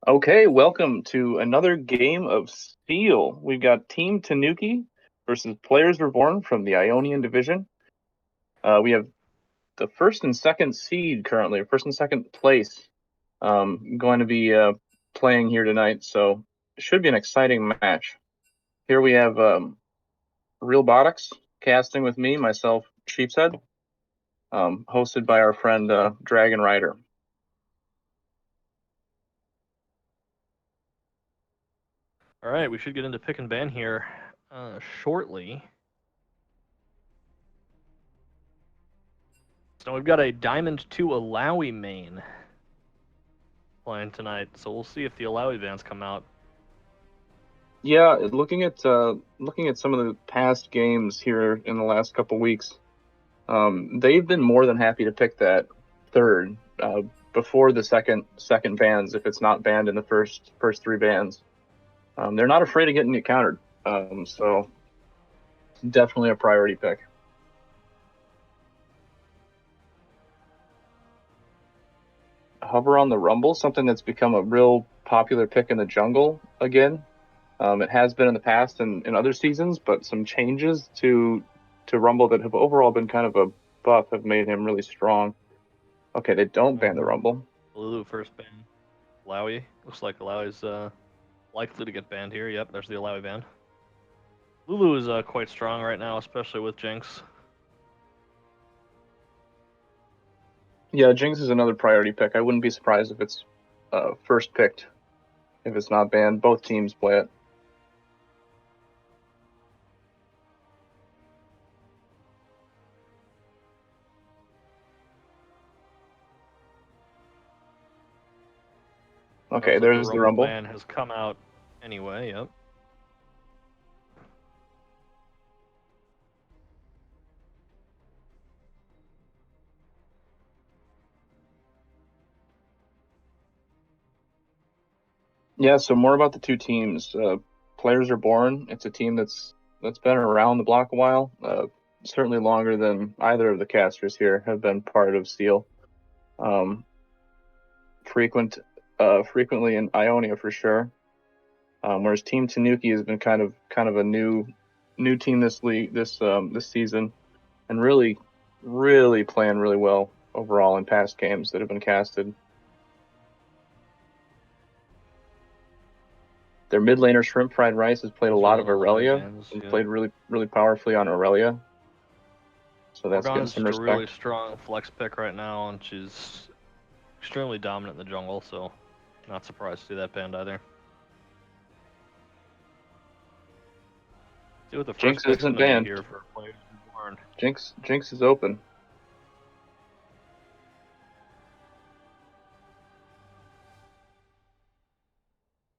Okay, welcome to another game of Steel. We've got Team Tanuki versus Players Reborn from the Ionian division. We have the first and second seed currently, first and second place, going to be playing here tonight. So it should be an exciting match. Here we have Real Botics casting with me, myself, Sheepshead, hosted by our friend Dragon Rider. All right, we should get into pick and ban here shortly. So we've got a Diamond 2 Alawi main playing tonight, so we'll see if the Alawi bans come out. Yeah, looking at some of the past games here in the last couple weeks, they've been more than happy to pick that third before the second bans if it's not banned in the first three bans. They're not afraid of getting it countered, so definitely a priority pick. Hover on the Rumble, something that's become a real popular pick in the jungle again. It has been in the past and in other seasons, but some changes to Rumble that have overall been kind of a buff have made him really strong. Okay, they don't ban the Rumble. Lulu first ban. Alawi. Looks like Alawi's likely to get banned here. Yep, there's the Alawi ban. Lulu is quite strong right now, especially with Jinx. Yeah, Jinx is another priority pick. I wouldn't be surprised if it's first picked if it's not banned. Both teams play it. Okay, there's the Rumble. Ban has come out anyway. Yep. Yeah, so more about the two teams. Players Reborn. It's a team that's been around the block a while. Certainly longer than either of the casters here have been part of Steel. Frequently in Ionia for sure. Whereas Team Tanuki has been kind of a new team this season, and really playing really well overall in past games that have been casted. Their mid laner Shrimp Fried Rice has played a lot of Aurelia and played really powerfully on Aurelia. So that's getting some respect. A really strong flex pick right now, and she's extremely dominant in the jungle, so not surprised to see that banned either. See what the first Jinx isn't banned here for Players Reborn. Jinx is open.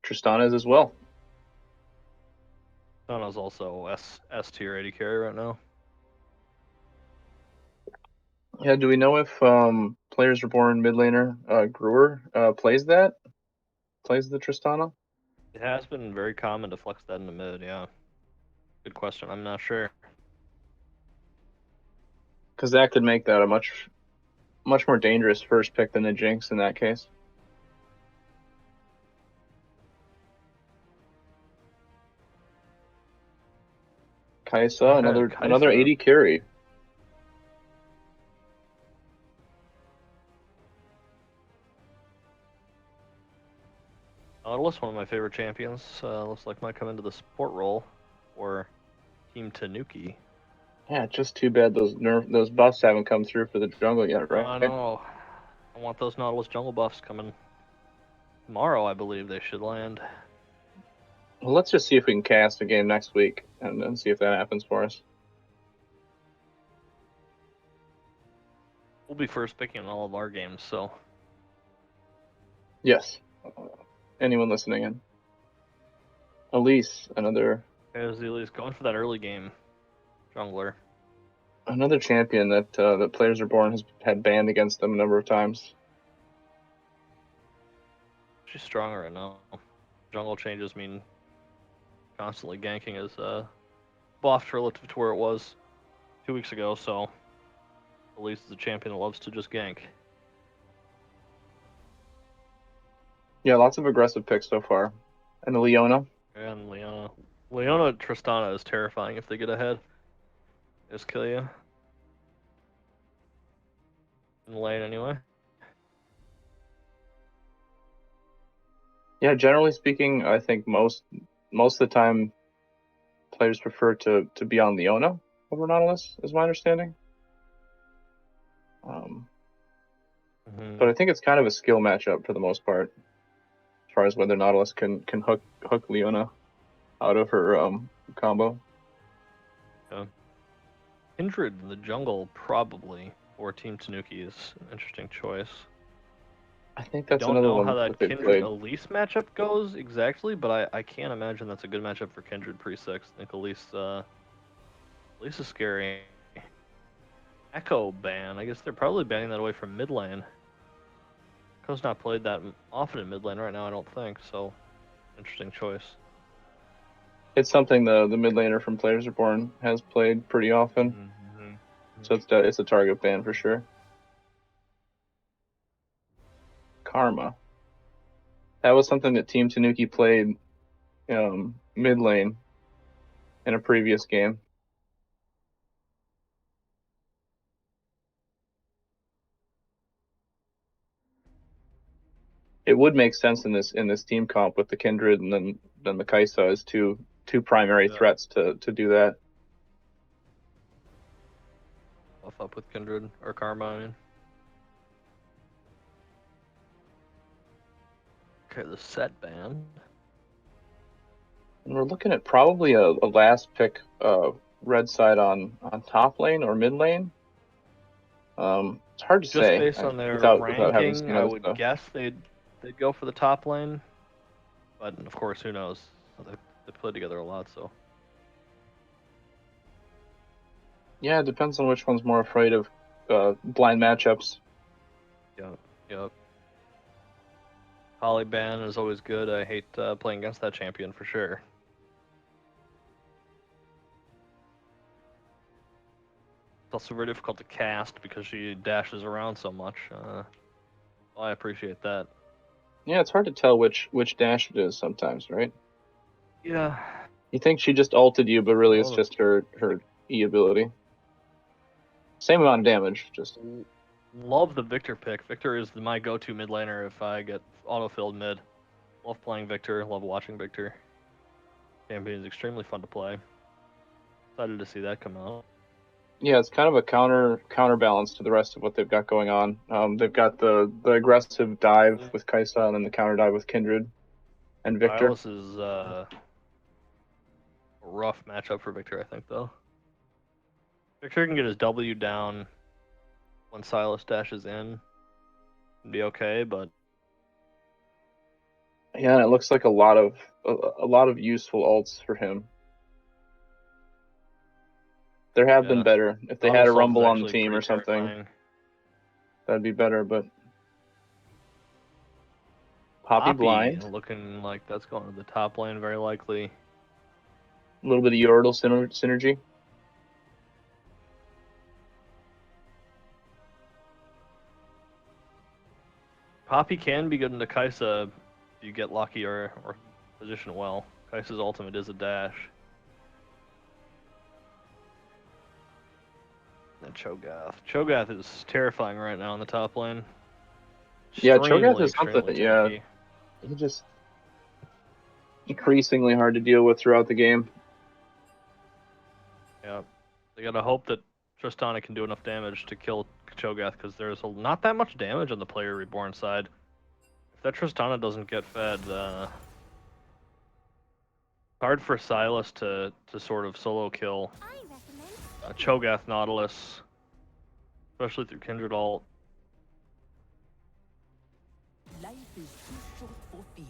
Tristana is as well. Tristana's also S tier 80 carry right now. Yeah, do we know if Players Reborn mid laner Brewer plays the Tristana? It has been very common to flex that in the mid, yeah. Good question. I'm not sure. Because that could make that a much more dangerous first pick than the Jinx in that case. Kaisa, another 80 carry. Nautilus, one of my favorite champions, looks like might come into the support role for Team Tanuki. Yeah, just too bad those buffs haven't come through for the jungle yet, right? I know. I want those Nautilus jungle buffs coming tomorrow. I believe they should land. Well, let's just see if we can cast a game next week and then see if that happens for us. We'll be first picking in all of our games, so. Yes. Anyone listening in? Elise, another. There's Elise going for that early game jungler. Another champion that Players Reborn has had banned against them a number of times. She's stronger right now. Jungle changes mean constantly ganking is buffed relative to where it was 2 weeks ago, so Elise is a champion that loves to just gank. Yeah, lots of aggressive picks so far. And the Leona. And Leona. Leona Tristana is terrifying if they get ahead. Just kill you. In the lane anyway. Yeah, generally speaking, I think most of the time players prefer to be on Leona over Nautilus, is my understanding. But I think it's kind of a skill matchup for the most part, as far as whether Nautilus can hook Leona out of her combo. Yeah. Kindred in the jungle probably, or Team Tanuki is an interesting choice. I think that's Don't another know one how that that they Kindred played. Elise matchup goes exactly, but I can't imagine that's a good matchup for Kindred pre-6. I think Elise is scary. Echo ban. I guess they're probably banning that away from mid lane. Echo's not played that often in mid lane right now, I don't think, so interesting choice. It's something the mid laner from Players Reborn has played pretty often. So it's a target ban for sure. Karma. That was something that Team Tanuki played mid lane in a previous game. It would make sense in this team comp with the Kindred and then the Kai'Sa as two primary threats to do that. Buff up with Kindred or Karma, I mean. Okay, the set ban. And we're looking at probably a last pick red side on top lane or mid lane. It's hard to Just say based on their without having ranking, seen I other would stuff. guess they'd go for the top lane. But of course, who knows? They play together a lot, so. Yeah, it depends on which one's more afraid of blind matchups. Yep. Polyban is always good. I hate playing against that champion for sure. It's also very difficult to cast because she dashes around so much. I appreciate that. Yeah, it's hard to tell which dash it is sometimes, right? Yeah. You think she just ulted you, but really it's just her E ability. Same amount of damage, just. Love the Victor pick. Victor is my go-to mid laner if I get auto-filled mid. Love playing Victor. Love watching Victor. Champion is extremely fun to play. Excited to see that come out. Yeah, it's kind of a counterbalance to the rest of what they've got going on. They've got the aggressive dive with Kai'Sa and then the counter dive with Kindred and Victor. Silas is a rough matchup for Victor, I think, though. Victor can get his W down when Silas dashes in and be okay, but yeah, and it looks like a lot of useful ults for him. There have been better. If they had a Rumble on the team or something, that'd be better, but Poppy blind. Looking like that's going to the top lane, very likely. A little bit of Yordle synergy. Poppy can be good into Kai'Sa if you get lucky or position well. Kai'Sa's ultimate is a dash. And Cho'Gath. Cho'Gath is terrifying right now on the top lane. Yeah, Cho'Gath is something. Tanky. Yeah, he just increasingly hard to deal with throughout the game. Yeah, they gotta hope that Tristana can do enough damage to kill Cho'Gath because there's not that much damage on the player Reborn side. If that Tristana doesn't get fed, hard for Silas to sort of solo kill Cho'Gath Nautilus, especially through Kindred ult. Life is too short for fear.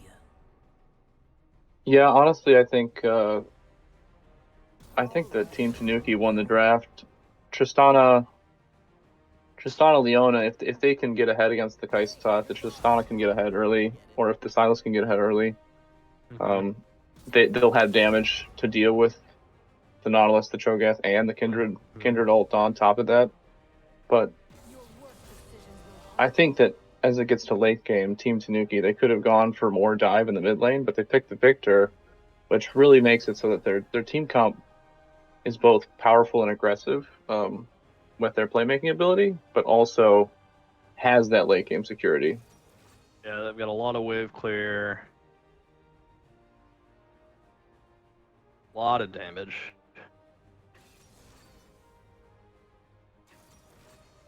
Yeah, honestly, I think that Team Tanuki won the draft. Tristana Leona, if they can get ahead against the Kai'Sa, if the Tristana can get ahead early, or if the Silas can get ahead early, they'll have damage to deal with the Nautilus, the Cho'Gath, and the Kindred ult on top of that. But I think that as it gets to late game, Team Tanuki, they could have gone for more dive in the mid lane, but they picked the Victor, which really makes it so that their team comp is both powerful and aggressive with their playmaking ability, but also has that late game security. Yeah, they've got a lot of wave clear. A lot of damage.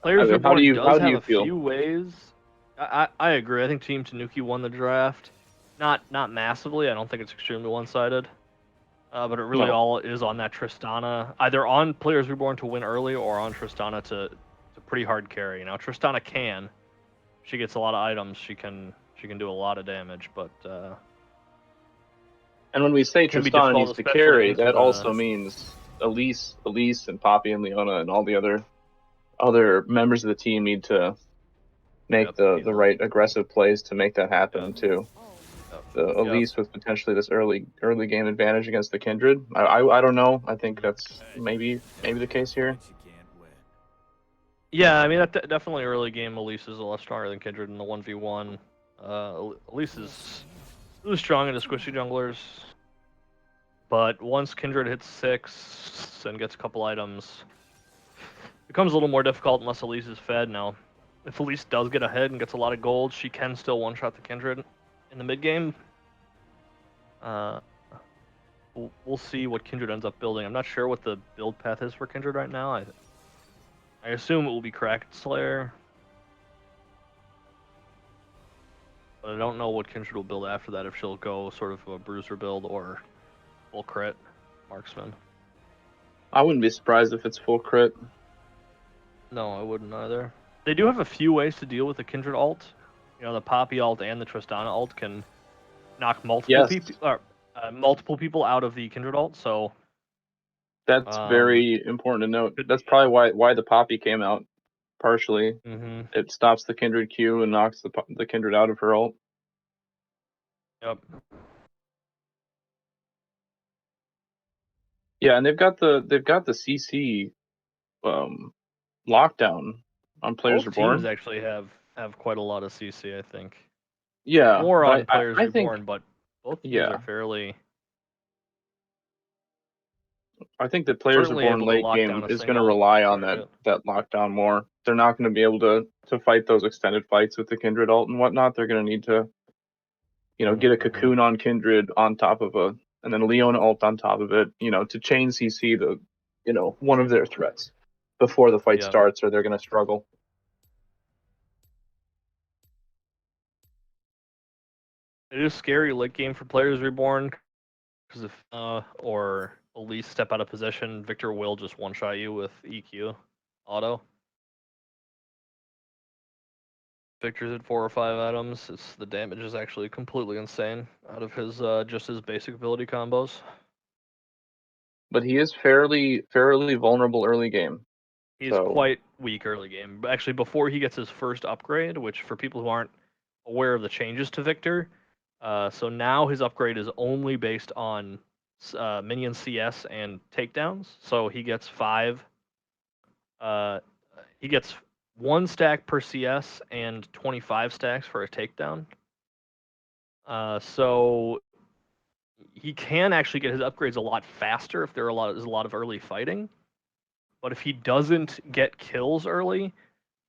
Players How Reborn does do have you a feel? few ways. I agree. I think Team Tanuki won the draft. Not massively. I don't think it's extremely one-sided. But it really No. all is on that Tristana. Either on Players Reborn to win early or on Tristana to pretty hard carry. Now Tristana can. She gets a lot of items. She can do a lot of damage, but And when we say can be Tristana difficult, needs to especially carry, against that the. also means Elise, and Poppy and Leona and all the other members of the team need to make Yep, the right aggressive plays to make that happen Yep. too. Yep. The Yep. Elise with potentially this early game advantage against the Kindred. I don't know. I think that's maybe the case here. Yeah, I mean, definitely early game. Elise is a lot stronger than Kindred in the 1v1. Elise is really strong into squishy junglers, but once Kindred hits 6 and gets a couple items, it becomes a little more difficult unless Elise is fed. Now, if Elise does get ahead and gets a lot of gold, she can still one-shot the Kindred in the mid game. We'll see what Kindred ends up building. I'm not sure what the build path is for Kindred right now. I assume it will be Kraken Slayer. But I don't know what Kindred will build after that, if she'll go sort of a bruiser build or full crit marksman. I wouldn't be surprised if it's full crit. No, I wouldn't either. They do have a few ways to deal with the Kindred ult. You know, the Poppy ult and the Tristana ult can knock multiple people out of the Kindred ult, so that's very important to note. That's be, probably why the Poppy came out partially. Mm-hmm. It stops the Kindred Q and knocks the Kindred out of her ult. Yep. Yeah, and they've got the CC lockdown on Players Both teams Reborn. actually have quite a lot of CC, I think. Yeah, More on but Players I Reborn, think but both teams are I think that Players certainly Reborn able to late lock game down a is going to single rely on target. that lockdown more. They're not going to be able to fight those extended fights with the Kindred ult and whatnot. They're going to need to, get a cocoon on Kindred on top of and then Leona ult on top of it, to chain CC one of their threats before the fight starts, or they're going to struggle. It is scary late game for Players Reborn, because if or Elise step out of position, Victor will just one-shot you with EQ auto. Victor's at 4 or 5 items. The damage is actually completely insane out of his just his basic ability combos. But he is fairly vulnerable early game. He's quite weak early game. But actually, before he gets his first upgrade, which for people who aren't aware of the changes to Victor, so now his upgrade is only based on minion CS and takedowns. So he gets 5. He gets 1 stack per CS and 25 stacks for a takedown. So he can actually get his upgrades a lot faster if there's a lot of early fighting. But if he doesn't get kills early,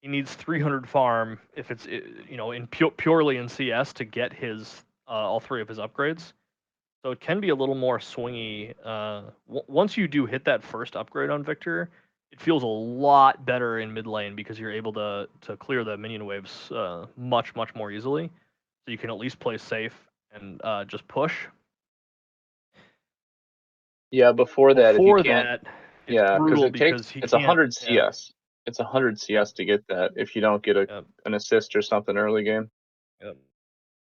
he needs 300 farm if it's in purely in CS to get his all 3 of his upgrades. So it can be a little more swingy. Once you do hit that first upgrade on Victor, it feels a lot better in mid lane because you're able to clear the minion waves much more easily. So you can at least play safe and just push. Yeah, before that, if you can't, it's brutal because it's 100 CS. It's 100 CS to get that if you don't get an assist or something early game. Yep.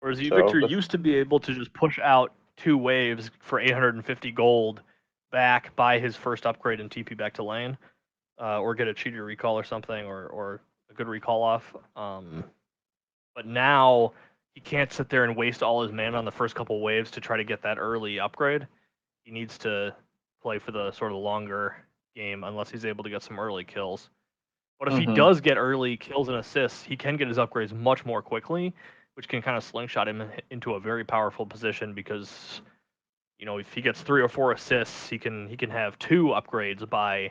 Whereas Victor used to be able to just push out 2 waves for 850 gold back, buy his first upgrade and TP back to lane, or get a cheater recall or something, or a good recall off. But now he can't sit there and waste all his mana on the first couple waves to try to get that early upgrade. He needs to play for the sort of longer game unless he's able to get some early kills. But if he does get early kills and assists, he can get his upgrades much more quickly, which can kind of slingshot him into a very powerful position because, you know, if he gets 3 or 4 assists, he can have 2 upgrades by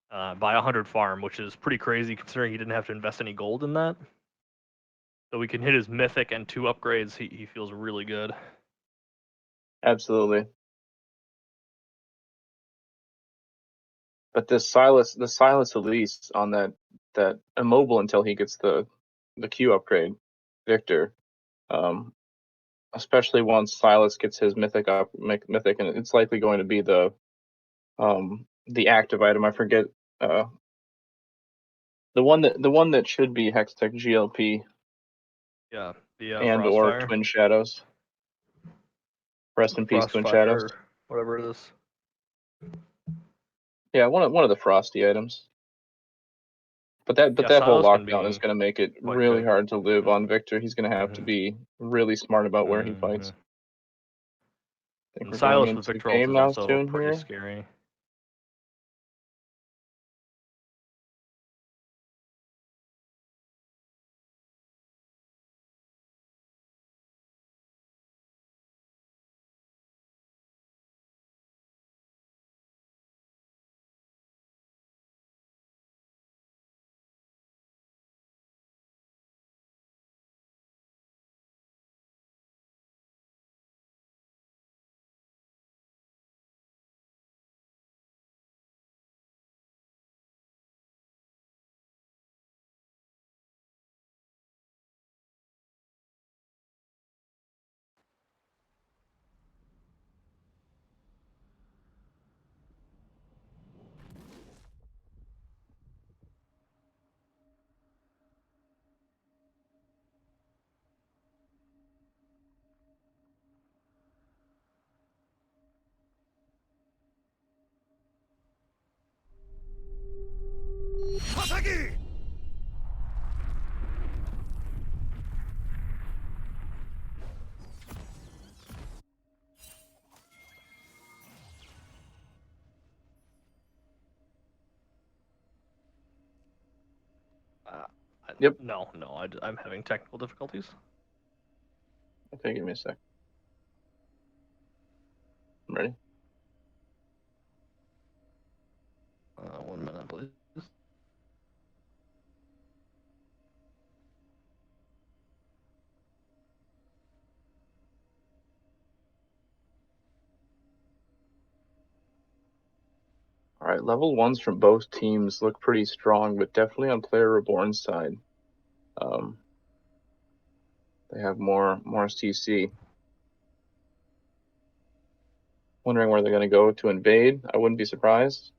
100 farm, which is pretty crazy considering he didn't have to invest any gold in that. So we can hit his mythic and 2 upgrades. He feels really good. Absolutely. But the Silas Elise on that immobile until he gets the Q upgrade, Victor. Especially once Silas gets his mythic mythic, and it's likely going to be the active item. I forget the one that should be Hextech GLP. Yeah, the and Frostfire. or Twin Shadows. Rest in peace, Twin Frostfire, Shadows. whatever it is. Yeah, one of the frosty items. But that whole Silas can lockdown is be going to make it quite really good. hard to live on Victor. He's going to have to be really smart about where he fights. I think And we're Silas going with into Victor ult game is now also soon pretty here. scary. Yep. No, I'm having technical difficulties. Okay, give me a sec. I'm ready. 1 minute, please. All right, level 1s from both teams look pretty strong, but definitely on player Reborn's side. They have more CC. Wondering where they're going to go to invade. I wouldn't be surprised.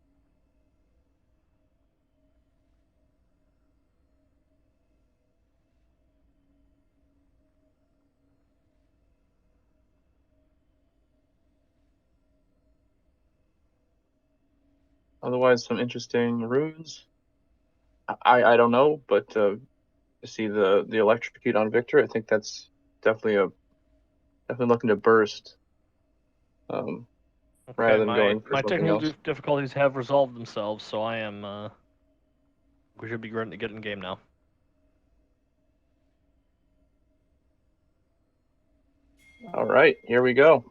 Otherwise, some interesting runes. I don't know, but to see the electrocute on Victor, I think that's definitely looking to burst. Rather than going for my something technical else. difficulties have resolved themselves, so I am. We should be getting game now. All right, here we go.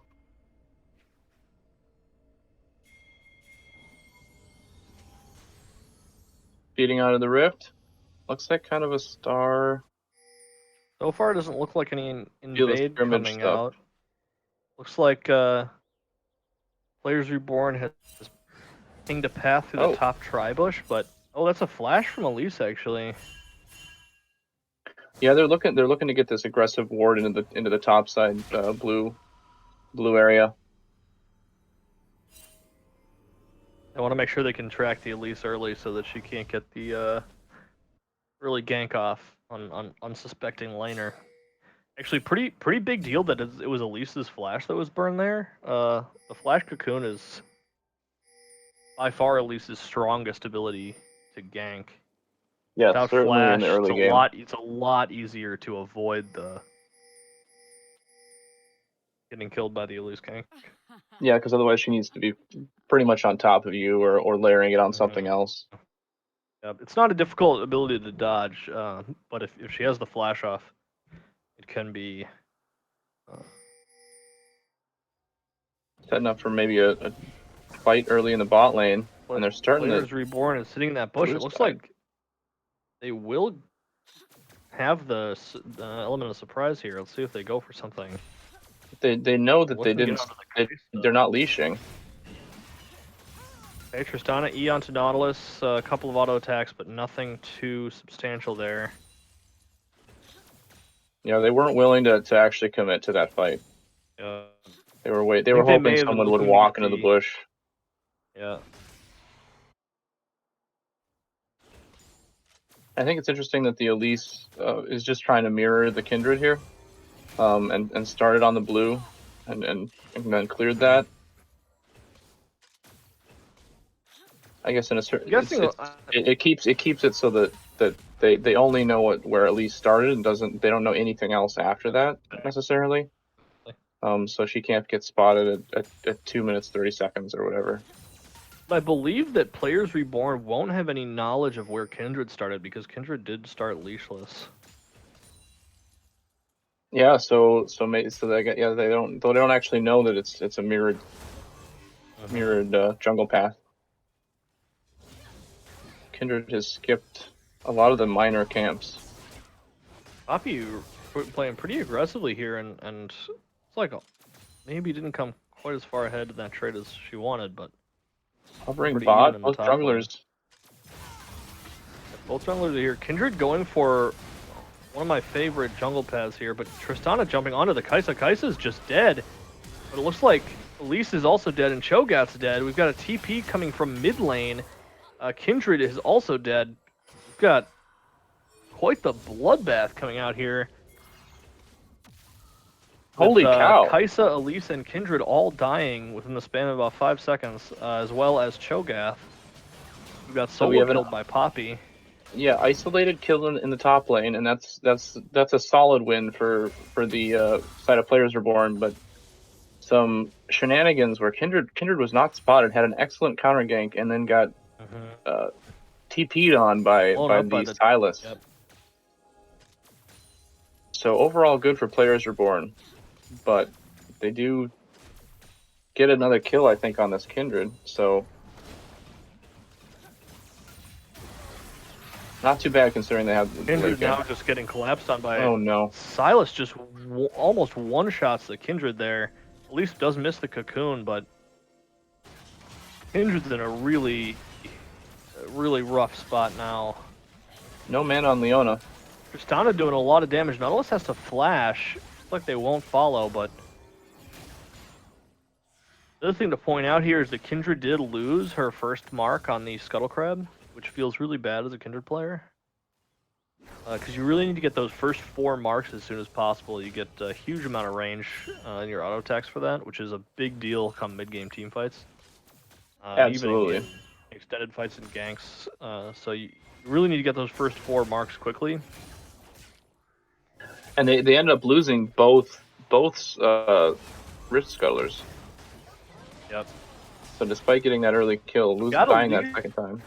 Feeding out of the rift. Looks like kind of a star. So far, it doesn't look like any Feel the invade scrimmage coming stuff. out. Looks like Players Reborn has pinged a path through the top tri-bush, but that's a flash from Elise actually. Yeah, they're looking to get this aggressive ward into the top side blue area. I want to make sure they can track the Elise early so that she can't get the early gank off on unsuspecting laner. Actually, pretty big deal that it was Elise's flash that was burned there. The flash cocoon is by far Elise's strongest ability to gank. Yeah, Without certainly flash, in the early game. it's a lot easier to avoid the getting killed by the Elise gank. Yeah, because otherwise she needs to be pretty much on top of you or layering it on something else. It's not a difficult ability to dodge, but if she has the flash off, it can be. Setting up for maybe a fight early in the bot lane, and they're starting Players to Reborn is sitting in that bush. blue It looks side. like they will have the element of surprise here. Let's see if they go for something. They know that Looking to get onto the they're not leashing. Okay, Tristana, E onto Nautilus, a couple of auto attacks, but nothing too substantial there. You know, they weren't willing to actually commit to that fight. They were I they think were they may hoping have been someone would looking to walk get into the the- bush. Yeah. I think it's interesting that the Elise is just trying to mirror the Kindred here, and started on the blue, and then cleared that. I guess in a certain, it keeps it so that they only know where Elise started and they don't know anything else after that necessarily. So she can't get spotted at 2 minutes 30 seconds or whatever. I believe that Players Reborn won't have any knowledge of where Kindred started because Kindred did start leashless. Yeah, so they don't actually know that it's a mirrored jungle path. Kindred has skipped a lot of the minor camps. Poppy playing pretty aggressively here, and it's like maybe didn't come quite as far ahead in that trade as she wanted, but Hovering bot, both junglers. Both junglers are here. Kindred going for one of my favorite jungle paths here, but Tristana jumping onto the Kaisa. Kaisa's just dead, but it looks like Elise is also dead and Cho'Gath's dead. We've got a TP coming from mid lane. Kindred is also dead. We've got quite the bloodbath coming out here. Holy cow! Kaisa, Elise, and Kindred all dying within the span of about 5 seconds, as well as Cho'Gath. We got solo killed by Poppy. Yeah, isolated kill in the top lane, and that's a solid win for the side of Players Reborn. But some shenanigans where Kindred was not spotted, had an excellent counter gank, and then got TP'd on by the Silas. Yep. So overall, good for Players Reborn, but they do get another kill, I think, on this Kindred. So not too bad considering they have Kindred now just getting collapsed on by. Oh no! Silas just almost one shots the Kindred there. At least does miss the cocoon, but Kindred's in a really rough spot now. No man on Leona. Tristana doing a lot of damage. Nautilus has to flash. Looks like they won't follow, but the other thing to point out here is that Kindred did lose her first mark on the Scuttle Crab, which feels really bad as a Kindred player. Because you really need to get those first 4 marks as soon as possible. You get a huge amount of range in your auto attacks for that, which is a big deal come mid-game team fights. Absolutely. Even in extended fights and ganks. So you really need to get those first 4 marks quickly. And they ended up losing both Rift Scuttlers. Yep. So despite getting that early kill, dying that second time.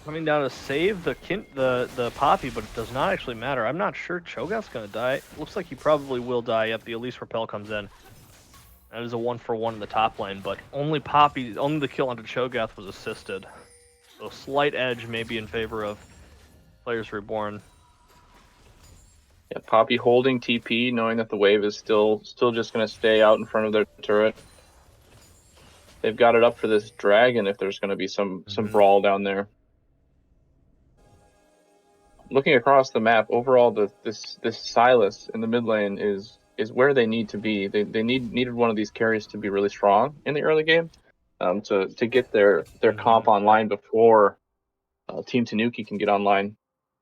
Coming down to save the Poppy, but it does not actually matter. I'm not sure Cho'Gath's gonna die. Looks like he probably will die. Yep, the Elise Repel comes in. That is a 1-for-1 in the top lane, but only the kill onto Cho'Gath was assisted. So slight edge may be in favor of Players Reborn. Yeah, Poppy holding TP, knowing that the wave is still just going to stay out in front of their turret. They've got it up for this dragon if there's going to be some brawl down there. Looking across the map, overall, this Silas in the mid lane is where they need to be. They needed one of these carries to be really strong in the early game, to get their comp online before Team Tanuki can get online.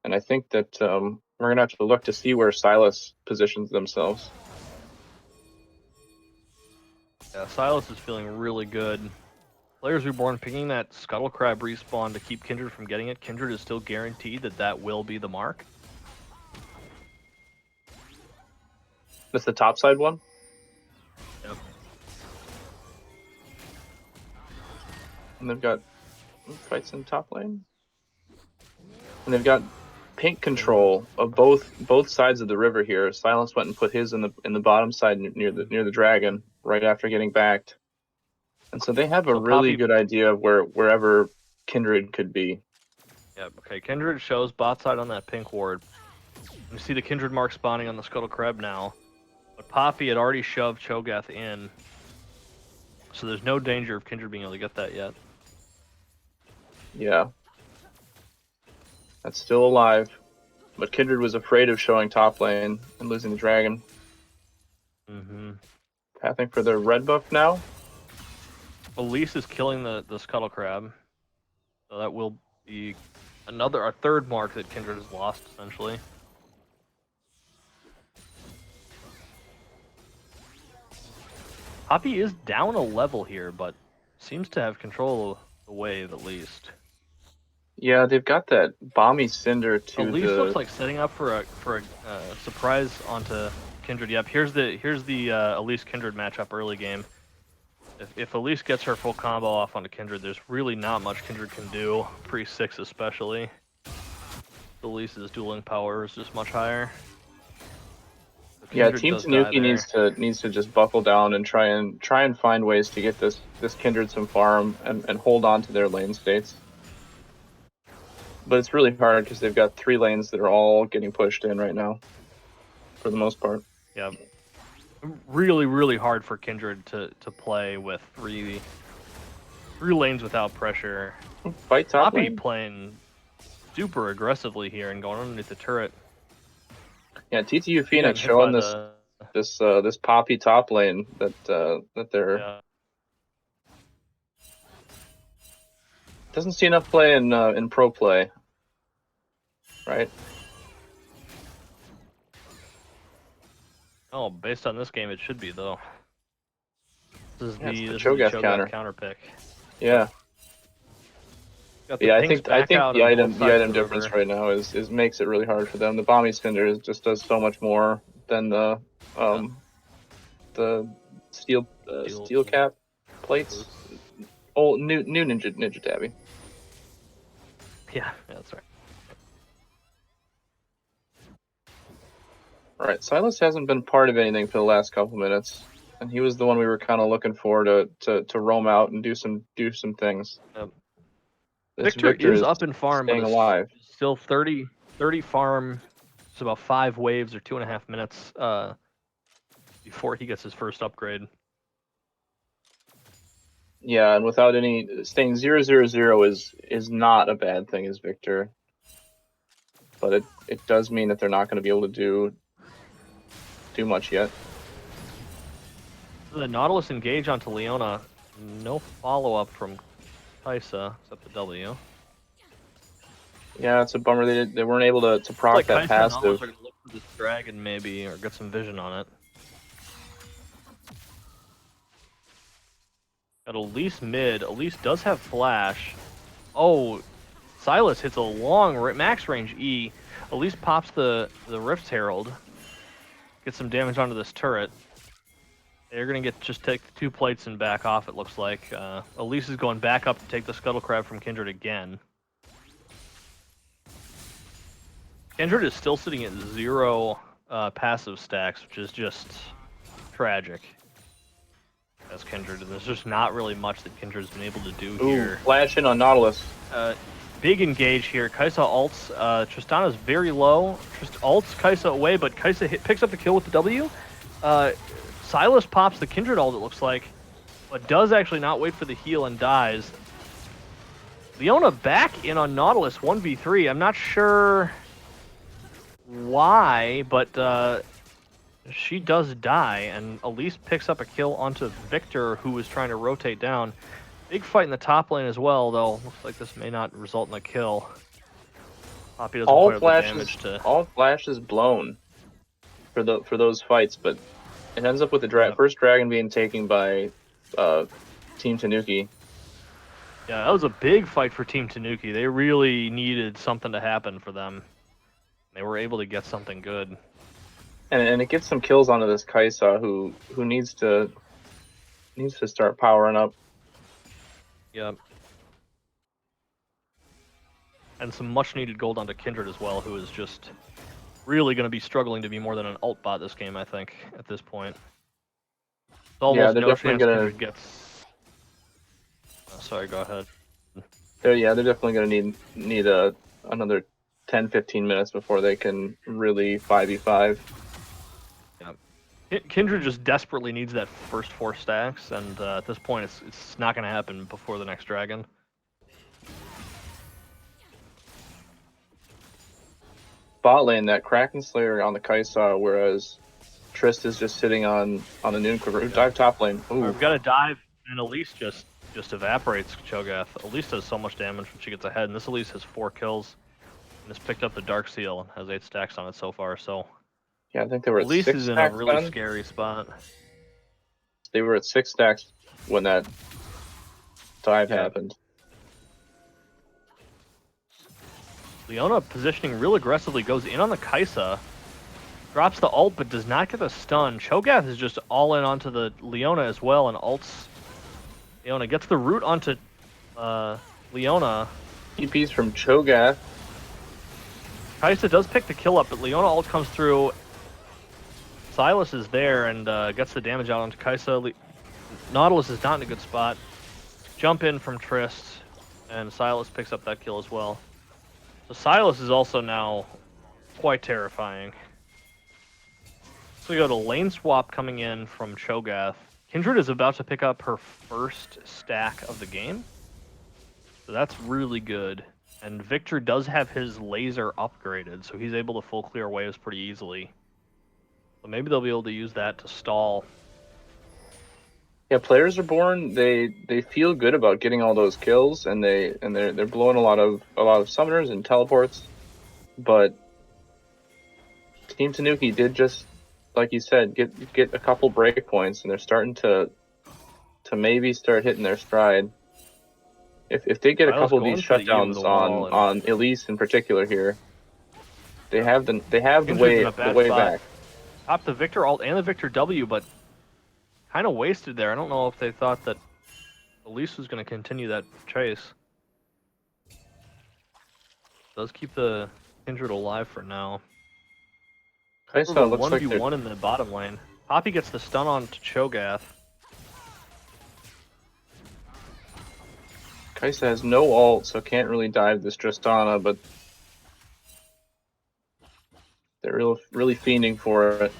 And I think that we're going to have to look to see where Silas positions themselves. Yeah, Silas is feeling really good. Players Reborn picking that Scuttle Crab respawn to keep Kindred from getting it. Kindred is still guaranteed that will be the mark. That's the top side one? Yep. And they've got fights in top lane. And they've got pink control of both sides of the river here. Silence went and put his in the bottom side near the dragon right after getting backed. And so they have a So really Poppy- good idea of wherever Kindred could be. Yep. Okay. Kindred shows bot side on that pink ward. You see the Kindred mark spawning on the Scuttle Crab now, but Poppy had already shoved Cho'Gath in, so there's no danger of Kindred being able to get that yet. Yeah. That's still alive. But Kindred was afraid of showing top lane and losing the dragon. Mm-hmm. Pathing for their red buff now. Elise is killing the Scuttle Crab, so that will be a third mark that Kindred has lost, essentially. Poppy is down a level here, but seems to have control of the wave at least. Yeah, they've got that Bomby Cinder to Elise the... looks like setting up for a surprise onto Kindred. Yep, here's the Elise Kindred matchup early game. If Elise gets her full combo off onto Kindred, there's really not much Kindred can do, pre-6 especially. Elise's dueling power is just much higher. So Yeah, Kindred Team does die Tanuki there. needs to just buckle down and try and find ways to get this Kindred some farm and hold on to their lane states. But it's really hard because they've got 3 lanes that are all getting pushed in right now, for the most part. Yeah, really, really hard for Kindred to play with three lanes without pressure. Fight top Poppy lane. playing super aggressively here and going underneath the turret. Yeah, TTU Getting Phoenix hit showing by this Poppy top lane that they're yeah. doesn't see enough play in pro play, right? Oh, based on this game, it should be though. This is Yeah, it's the the Cho'Gath counter pick. Yeah. Got the Yeah, pinks I back think out the on both sides item of the difference river. right now is makes it really hard for them. The Bomby Cinder just does so much more than the steel cap plates. Oh, new Ninja Tabby. Yeah, that's right. All right, Silas hasn't been part of anything for the last couple minutes, and he was the one we were kind of looking for to roam out and do some things. Yep. This Victor is up in farm, but staying is alive. still 30 farm. It's about 5 waves or 2.5 minutes before he gets his first upgrade. Yeah, and without any staying 0-0-0 is not a bad thing as Victor, but it does mean that they're not going to be able to do much yet. The Nautilus engage onto Leona. No follow up from Kaisa except the W. Yeah, it's a bummer they weren't able to proc Like that Kaisa and passive. Nautilus are gonna look for this dragon maybe or get some vision on it. Got Elise mid. Elise does have flash. Oh, Silas hits a long max range E. Elise pops the Rift Herald. Gets some damage onto this turret. They're gonna just take the 2 plates and back off. It looks like Elise is going back up to take the Scuttle Crab from Kindred again. Kindred is still sitting at 0 passive stacks, which is just tragic. As Kindred, and there's just not really much that Kindred's been able to do here. Flash in on Nautilus. Big engage here. Kaisa ults. Tristana's very low. Ults Kaisa away, but Kaisa picks up the kill with the W. Silas pops the Kindred ult, it looks like, but does actually not wait for the heal and dies. Leona back in on Nautilus 1v3. I'm not sure why, but she does die, and Elise picks up a kill onto Victor, who is trying to rotate down. Big fight in the top lane as well, though. Looks like this may not result in a kill. Poppy doesn't quite have the damage to... All flashes blown for those fights, but it ends up with the first dragon being taken by Team Tanuki. Yeah, that was a big fight for Team Tanuki. They really needed something to happen for them. They were able to get something good. And it gets some kills onto this Kaisa, who needs to start powering up. Yep. and some much-needed gold onto Kindred as well, who is just really going to be struggling to be more than an ult bot this game, I think, at this point. There's almost they're no definitely chance gonna. Kindred gets... Oh, sorry, go ahead. They're definitely gonna need another 10-15 minutes before they can really 5v5. Kindred just desperately needs that first 4 stacks, and at this point, it's not going to happen before the next dragon. Bot lane, that Kraken Slayer on the Kai'Sa, whereas Trist is just sitting on the Noon Quiver. Dive top lane. Ooh. We've got to dive, and Elise just evaporates Cho'Gath. Elise does so much damage when she gets ahead, and this Elise has 4 kills, and has picked up the Dark Seal, and has 8 stacks on it so far, so... Yeah, I think they were at Elise 6 is in a stacks really then. scary spot. They were at 6 stacks when that dive happened. Leona positioning real aggressively, goes in on the Kai'Sa, drops the ult but does not get the stun. Cho'Gath is just all in onto the Leona as well, and ults Leona. Gets the root onto Leona. TPs from Cho'Gath. Kai'Sa does pick the kill up, but Leona ult comes through. Silas is there and gets the damage out onto Kai'Sa. Nautilus is not in a good spot. Jump in from Trist, and Silas picks up that kill as well. So Silas is also now quite terrifying. So we go to lane swap coming in from Cho'Gath. Kindred is about to pick up her first stack of the game. So that's really good. And Victor does have his laser upgraded, so he's able to full clear waves pretty easily. So maybe they'll be able to use that to stall. Yeah, Players Reborn, they feel good about getting all those kills, and they're blowing a lot of summoners and teleports, but Team Tanuki did just, like you said, get a couple breakpoints, and they're starting to maybe start hitting their stride. If they get a couple of these shutdowns on Elise in particular here, they have the way back. Top the Victor ult and the Victor W, but kind of wasted there. I don't know if they thought that Elise was going to continue that chase. Does keep the Kindred alive for now. Kai'Sa looks 1v1 in the bottom lane. Poppy gets the stun on to Cho'Gath. Kai'Sa has no ult, so can't really dive this Tristana, but they're really fiending for it.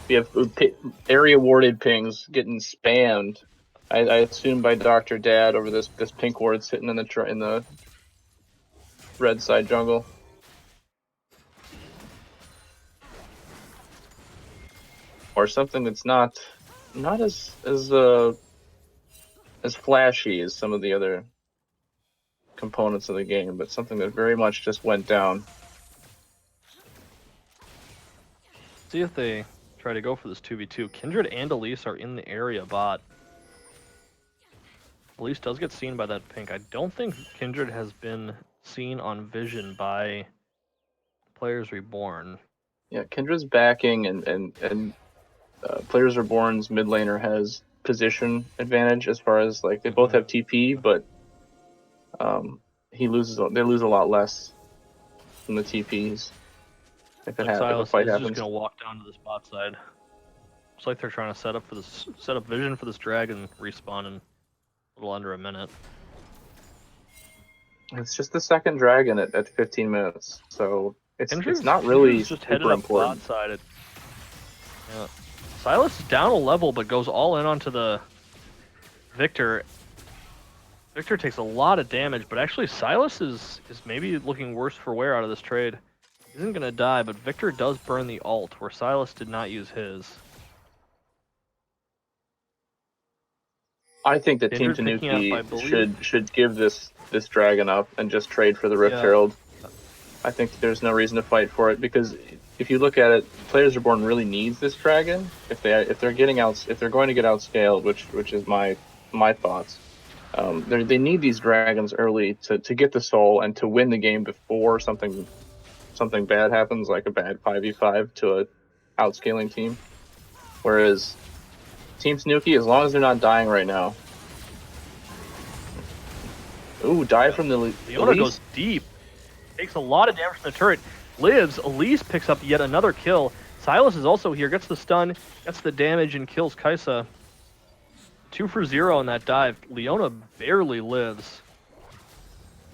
We have area warded pings getting spammed. I assume by Dr. Dad over this pink ward sitting in the red side jungle. Or something that's not as flashy as some of the other components of the game, but something that very much just went down. See if they try to go for this 2v2. Kindred and Elise are in the area bot. Elise does get seen by that pink. I don't think Kindred has been seen on vision by Players Reborn. Yeah, Kindred's backing and Players Reborn's mid laner has position advantage as far as like they both have TP, but they lose a lot less from the TPs. If Silas a fight is happens. just gonna walk down to this bot side. Looks like they're trying to set up vision for this dragon respawn in a little under a minute. It's just the second dragon at 15 minutes, so it's not really super important. Side. Yeah. Silas is down a level, but goes all in onto the Victor. Victor takes a lot of damage, but actually Silas is maybe looking worse for wear out of this trade. He isn't going to die, but Victor does burn the ult, where Silas did not use his. I think that Team Tanuki should give this dragon up and just trade for the Rift Herald. I think there's no reason to fight for it, because if you look at it, Players Reborn really needs this dragon if they're going to get outscaled, which is my thoughts. They need these dragons early to get the soul and to win the game before something bad happens, like a bad 5v5 to outscaling team. Whereas Team Tanuki, as long as they're not dying right now. Ooh, dive from the Leona Elise. goes deep. Takes a lot of damage from the turret. Lives. Elise picks up yet another kill. Silas is also here. Gets the stun. Gets the damage and kills Kaisa. 2 for 0 on that dive. Leona barely lives.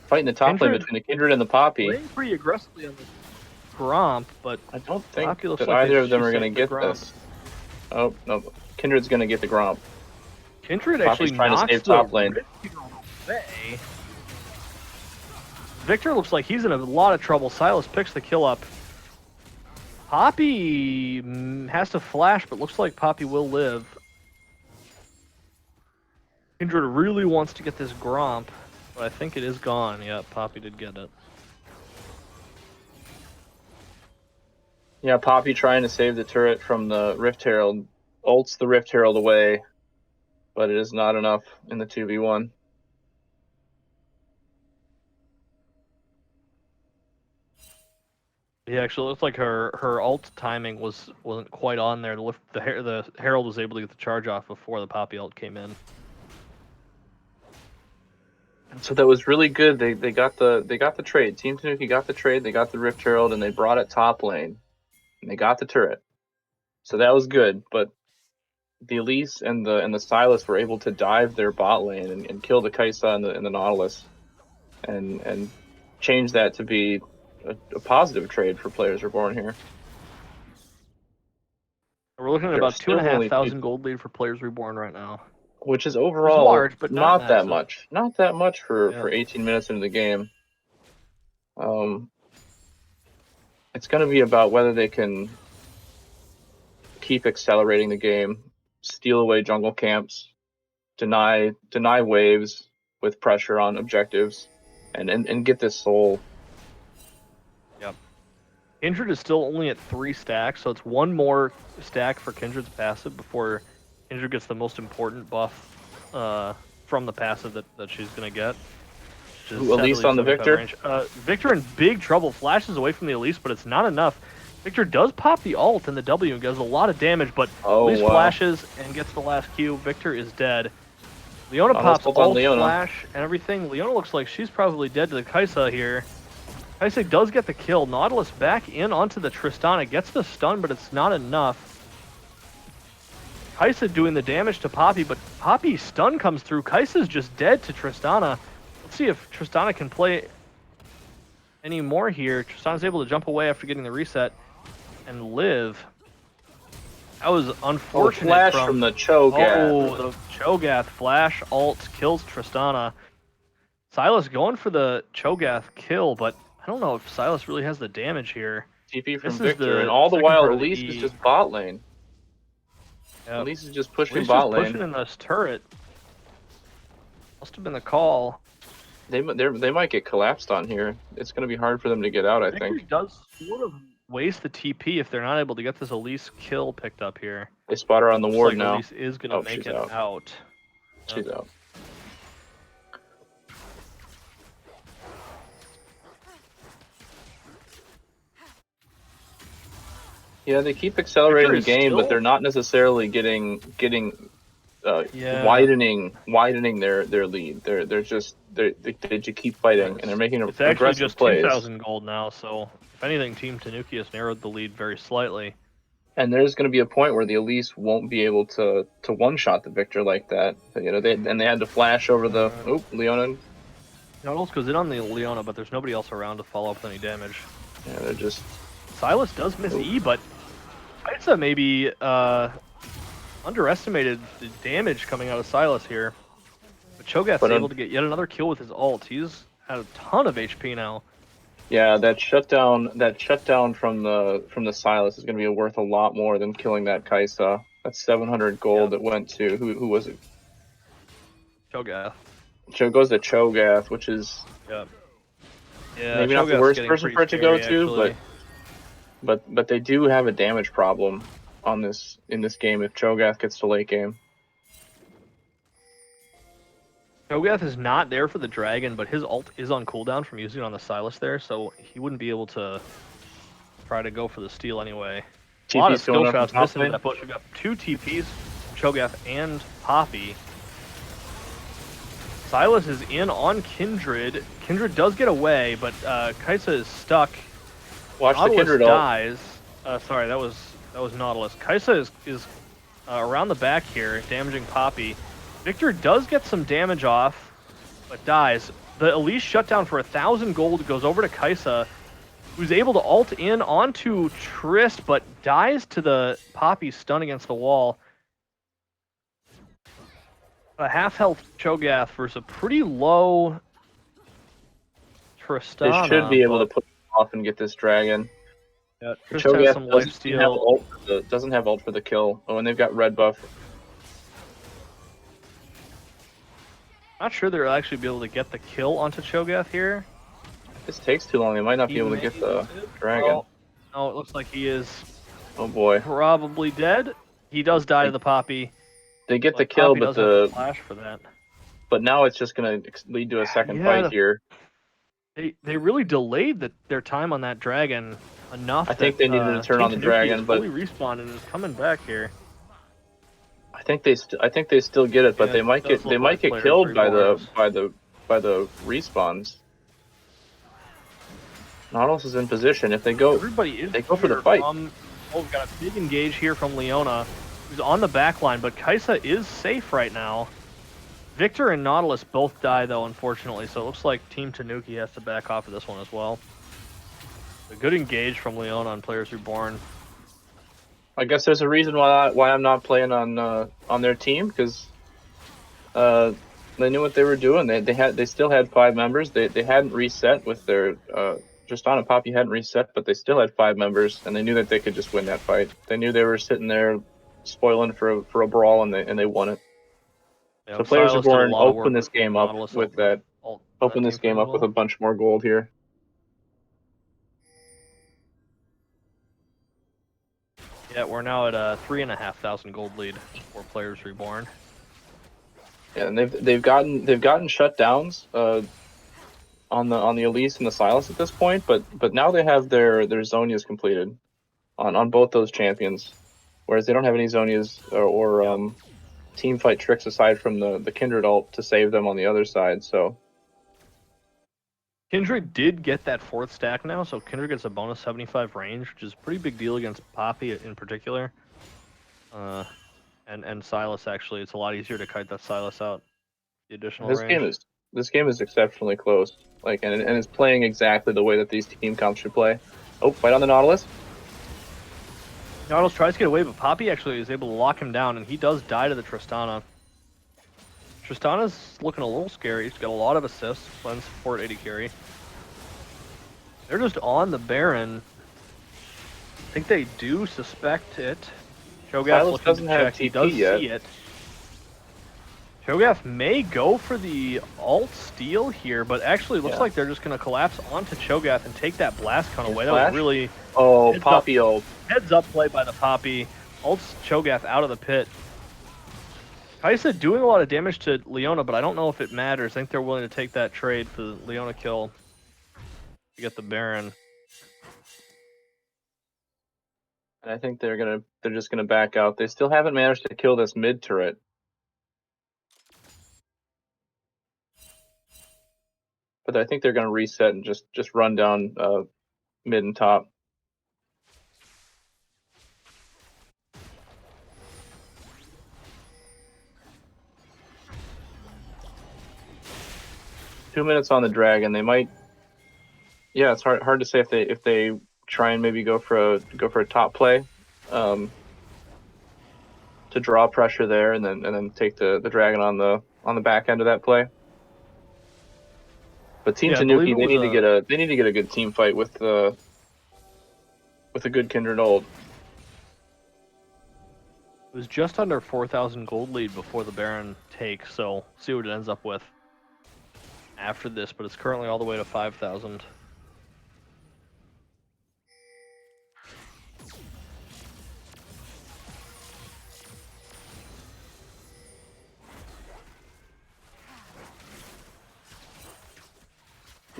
Fighting the top lane Kindred between the Kindred and the Poppy. Playing pretty aggressively on the Gromp, but I don't think Poppy looks that like either of them she are going to saved the get Gromp. this. Oh, no. Kindred's going to get the Gromp. Kindred Poppy's actually trying to knocks save the top lane. Rift Herald away. Victor looks like he's in a lot of trouble. Silas picks the kill up. Poppy has to flash, but looks like Poppy will live. Kindred really wants to get this Gromp, but I think it is gone. Yeah, Poppy did get it. Yeah, Poppy trying to save the turret from the Rift Herald. Ults the Rift Herald away, but it is not enough in the 2v1. Yeah, actually, it looks like her ult timing wasn't quite on there. The Herald was able to get the charge off before the Poppy ult came in. So that was really good. They got the trade. Team Tanuki got the trade. They got the Rift Herald and they brought it top lane, and they got the turret. So that was good. But the Elise and the Silas were able to dive their bot lane and kill the Kaisa and the Nautilus, and change that to be a positive trade for players Reborn here. We're looking at There are about still only 2,500 gold lead for Players Reborn right now. which is overall large, but not not that massive. much. Not that much for Yeah. 18 minutes into the game. It's going to be about whether they can keep accelerating the game, steal away jungle camps, deny waves with pressure on objectives, and get this soul. Yep. Kindred is still only at 3 stacks, so it's one more stack for Kindred's passive before Kindred gets the most important buff from the passive that she's going to get. Elise on the Victor? Range. Victor in big trouble, flashes away from the Elise, but it's not enough. Victor does pop the ult and the W and does a lot of damage, but Elise flashes and gets the last Q. Victor is dead. Leona pops ult, flash, and everything. Leona looks like she's probably dead to the Kaisa here. Kaisa does get the kill. Nautilus back in onto the Tristana. Gets the stun, but it's not enough. Kaisa doing the damage to Poppy, but Poppy's stun comes through. Kaisa's just dead to Tristana. Let's see if Tristana can play any more here. Tristana's able to jump away after getting the reset and live. That was unfortunate. Flash from the Cho'Gath. Oh, the Cho'Gath flash ult kills Tristana. Silas going for the Cho'Gath kill, but I don't know if Silas really has the damage here. TP from Victor, and all the while Elise is just bot lane. Yep. Elise is just pushing bot lane. Pushing in this turret. Must have been the call. They might get collapsed on here. It's going to be hard for them to get out, I think. It does sort of waste the TP if they're not able to get this Elise kill picked up here. They spot her on the ward now. Elise is going to make it out. She's out. Yeah, they keep accelerating the game, but they're not necessarily getting widening their lead. They just keep fighting, and they're making it's actually just plays. 2,000 gold now, so if anything, Team Tanuki has narrowed the lead very slightly. And there's going to be a point where the Elise won't be able to one-shot the Victor like that. You know, they had to flash over the Leona. Nautilus goes in on the Leona, but there's nobody else around to follow up with any damage. Yeah, they're just. Silas does miss E, but Kaisa maybe underestimated the damage coming out of Silas here. But Cho'Gath's able to get yet another kill with his ult. He's had a ton of HP now. Yeah, that shutdown from the Silas is going to be worth a lot more than killing that Kaisa. That's 700 gold that went to who was it? Cho'Gath. Goes to Cho'Gath, which is maybe not the worst person for it to go to, but they do have a damage problem in this game if Cho'Gath gets to late game. Cho'Gath is not there for the dragon, but his ult is on cooldown from using it on the Silas there, so he wouldn't be able to try to go for the steal anyway. A lot of TP's going skill up shots from top missing lane. that push. We got 2 TPs, Cho'Gath and Poppy. Silas is in on Kindred. Kindred does get away, but Kaisa is stuck. Watch Nautilus the Kindred ult. dies. Sorry, that was Nautilus. Kaisa is around the back here, damaging Poppy. Victor does get some damage off, but dies. The Elise shutdown for 1,000 gold goes over to Kaisa, who's able to ult in onto Trist, but dies to the Poppy stun against the wall. A half-health Cho'Gath versus a pretty low Tristana. They should be able but, to put him off and get this dragon. Yeah, The Trist has Cho'Gath some doesn't have ult for the kill. Oh, and they've got red buff. Not sure they'll actually be able to get the kill onto Cho'Gath here. This takes too long. They might not be able to get the dragon. Well, no, it looks like he is Oh boy. probably dead. He does die to the Poppy. They get the kill, Poppy but does have the flash for that. but now it's just going to lead to a second Yeah, fight here. They really delayed their time on that dragon enough. I think they needed to turn on the dragon, but fully respawned and is coming back here. I think they still get it, but Yeah, they might it does get look like killed Players by Reborns. the respawns. Nautilus is in position. If they go, Everybody is they go for the here fight. We've got a big engage here from Leona, who's on the back line, but Kaisa is safe right now. Victor and Nautilus both die, though, unfortunately, so it looks like Team Tanuki has to back off of this one as well. A good engage from Leona on Players Reborn. I guess there's a reason why I'm not playing on their team, because they knew what they were doing. They still had 5 members. They hadn't reset with their Tristana and Poppy hadn't reset, but they still had 5 members, and they knew that they could just win that fight. They knew they were sitting there spoiling for a brawl, and they won it. Yeah, So Players Silas did a Reborn lot of open work this game up Nautilus with ultimate- that. ult- Open this team game fight up with well. a bunch more gold here. Yeah, we're now at a 3,500 gold lead for Players Reborn. Yeah, and they've gotten shutdowns on the Elise and the Silas at this point, but now they have their Zonias completed on both those champions, whereas they don't have any Zonias or team fight tricks aside from the Kindred ult to save them on the other side. So Kindred did get that 4th stack now, so Kindred gets a bonus 75 range, which is a pretty big deal against Poppy in particular. And Silas, actually. It's a lot easier to kite that Silas out. The additional range. This game is exceptionally close. And it's playing exactly the way that these team comps should play. Oh, fight on the Nautilus. Nautilus tries to get away, but Poppy actually is able to lock him down, and he does die to the Tristana. Tristana's looking a little scary. He's got a lot of assists, lens support, 80 carry. They're just on the Baron. I think they do suspect it. Cho'Gath looking doesn't to have check. He TP does yet. see it. Cho'Gath may go for the ult steal here, but actually looks like they're just going to collapse onto Cho'Gath and take that blast cone away. That was really Poppy ult. heads up play by the Poppy. Ults Cho'Gath out of the pit. Kaisa doing a lot of damage to Leona, but I don't know if it matters. I think they're willing to take that trade for the Leona kill to get the Baron. And I think they're just gonna back out. They still haven't managed to kill this mid turret. But I think they're gonna reset and just run down mid and top. Two minutes on the dragon. They might. Yeah, it's hard to say if they try and maybe go for a top play, to draw pressure there, and then take the dragon on the back end of that play. But Team Tanuki, they need to get a good team fight with a good Kindred ult. It was just under 4,000 gold lead before the Baron take, so see what it ends up with after this, but it's currently all the way to 5,000.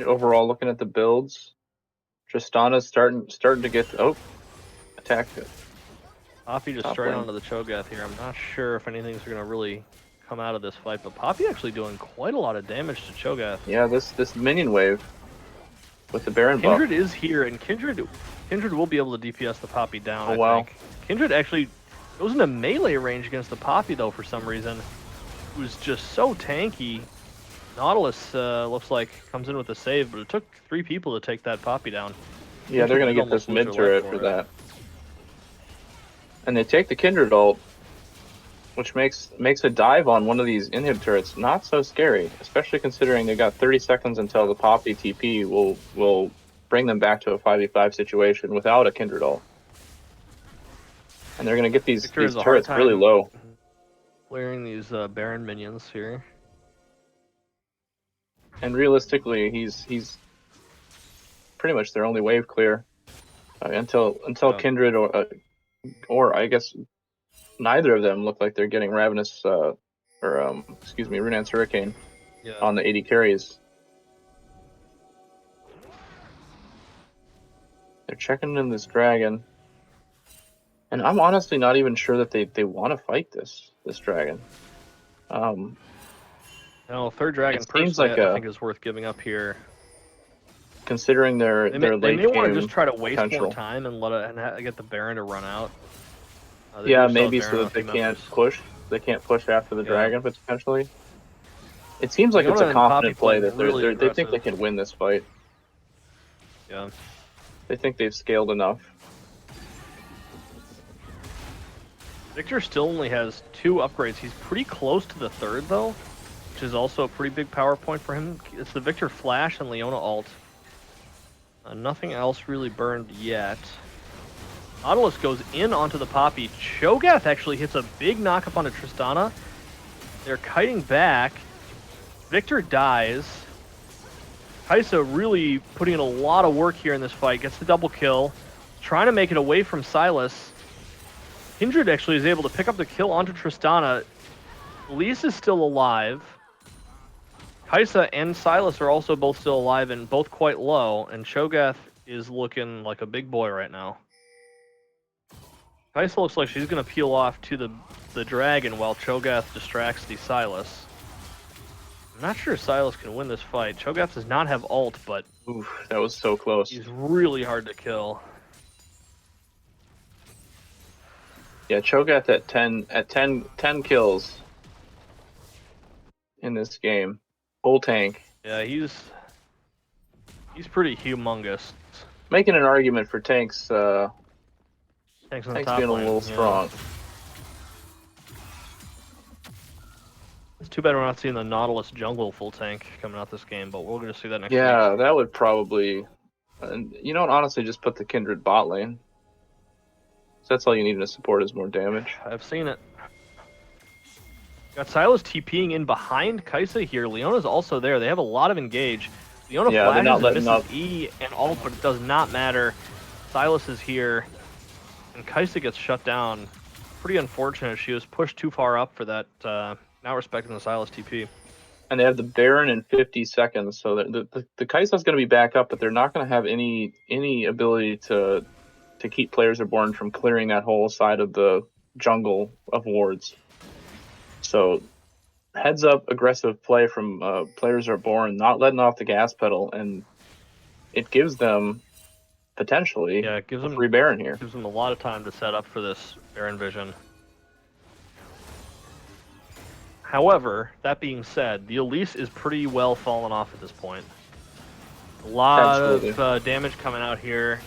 Overall, looking at the builds, Tristana's starting to get attack. Poppy just Top straight lane. onto the Cho'Gath here. I'm not sure if anything's going to really come out of this fight, but Poppy actually doing quite a lot of damage to Cho'Gath. Yeah, this minion wave with the Baron buff. Kindred is here, and Kindred will be able to DPS the Poppy down, Oh, I wow. think. Kindred actually goes into melee range against the Poppy, though, for some reason. Who's just so tanky. Nautilus looks like comes in with a save, but it took 3 people to take that Poppy down. Yeah, they're Kindred gonna did get this almost lose mid her life turret for it. that. And they take the Kindred ult, which makes a dive on one of these inhib turrets not so scary, especially considering they got 30 seconds until the Poppy TP will bring them back to a 5v5 situation without a Kindred ult. And they're gonna get these Victor has a hard turrets really time low. clearing these Baron minions here. And realistically, he's pretty much their only wave clear until Yeah. Kindred or I guess neither of them look like they're getting Ravenous Rune's Hurricane Yeah. on the 80 carries. They're checking in this dragon. And I'm honestly not even sure that they want to fight this dragon. No, third dragon It seems personally like I think is worth giving up here. considering their They late may want game to just try to waste potential. more time and get the Baron to run out. Yeah, do still have maybe Baron so on that they team can't members. push. They can't push after the Yeah. dragon potentially. It seems like it's Leona a and confident Poppy play playing that really they think they aggressive. can win this fight. Yeah. They think they've scaled enough. Victor still only has 2 upgrades. He's pretty close to the 3rd though, which is also a pretty big power point for him. It's the Victor Flash and Leona ult. Nothing else really burned yet. Nautilus goes in onto the Poppy. Cho'Gath actually hits a big knockup onto Tristana. They're kiting back. Victor dies. Kaisa really putting in a lot of work here in this fight. Gets the double kill. Trying to make it away from Silas. Kindred actually is able to pick up the kill onto Tristana. Elise is still alive. Kaisa and Silas are also both still alive and both quite low. And Cho'Gath is looking like a big boy right now. Kaisa looks like she's going to peel off to the dragon while Cho'Gath distracts the Silas. I'm not sure Silas can win this fight. Cho'Gath does not have ult, but Oof, that was so close. he's really hard to kill. Yeah, Cho'Gath at 10 kills in this game. Full tank. Yeah, he's pretty humongous. Making an argument for tanks Tanks on the tanks top being a lane, little yeah. strong. It's too bad we're not seeing the Nautilus jungle full tank coming out this game, but we're going to see that next week. Yeah, that would probably you know what, honestly just put the Kindred bot lane. So that's all you need to support is more damage. I've seen it. Got Silas TPing in behind Kaisa here. Leona's also there. They have a lot of engage. Leona Yeah, they're not flashes and letting misses E and ult, but it does not matter. Silas is here, and Kaisa gets shut down. Pretty unfortunate. She was pushed too far up for that. Not respecting the Silas TP. And they have the Baron in 50 seconds, so the Kai'Sa's going to be back up, but they're not going to have any ability to keep Players Reborn from clearing that whole side of the jungle of wards. So heads up, aggressive play from Players Reborn, not letting off the gas pedal, and it gives them potentially It gives a them free Baron here. Gives them a lot of time to set up for this Baron vision. However, that being said, the Elise is pretty well fallen off at this point. A lot of damage coming out here.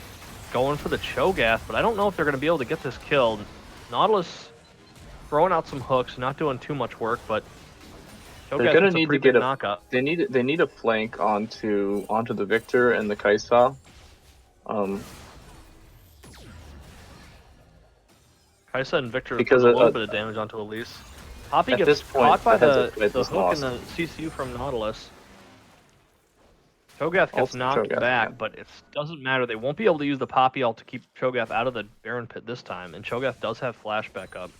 Going for the Cho'Gath, but I don't know if they're going to be able to get this killed. Nautilus throwing out some hooks, not doing too much work, but They're going to need to get a knockup. They need a flank onto the Victor and the Kai'Sa. Kaisa and Victor because put a little bit of damage onto Elise. Poppy at gets this point, caught by the the hook lost. and the CCU from Nautilus. Cho'Gath gets Also knocked Cho'Gath, back, yeah. but it doesn't matter. They won't be able to use the Poppy ult to keep Cho'Gath out of the Baron pit this time, and Cho'Gath does have flash back up.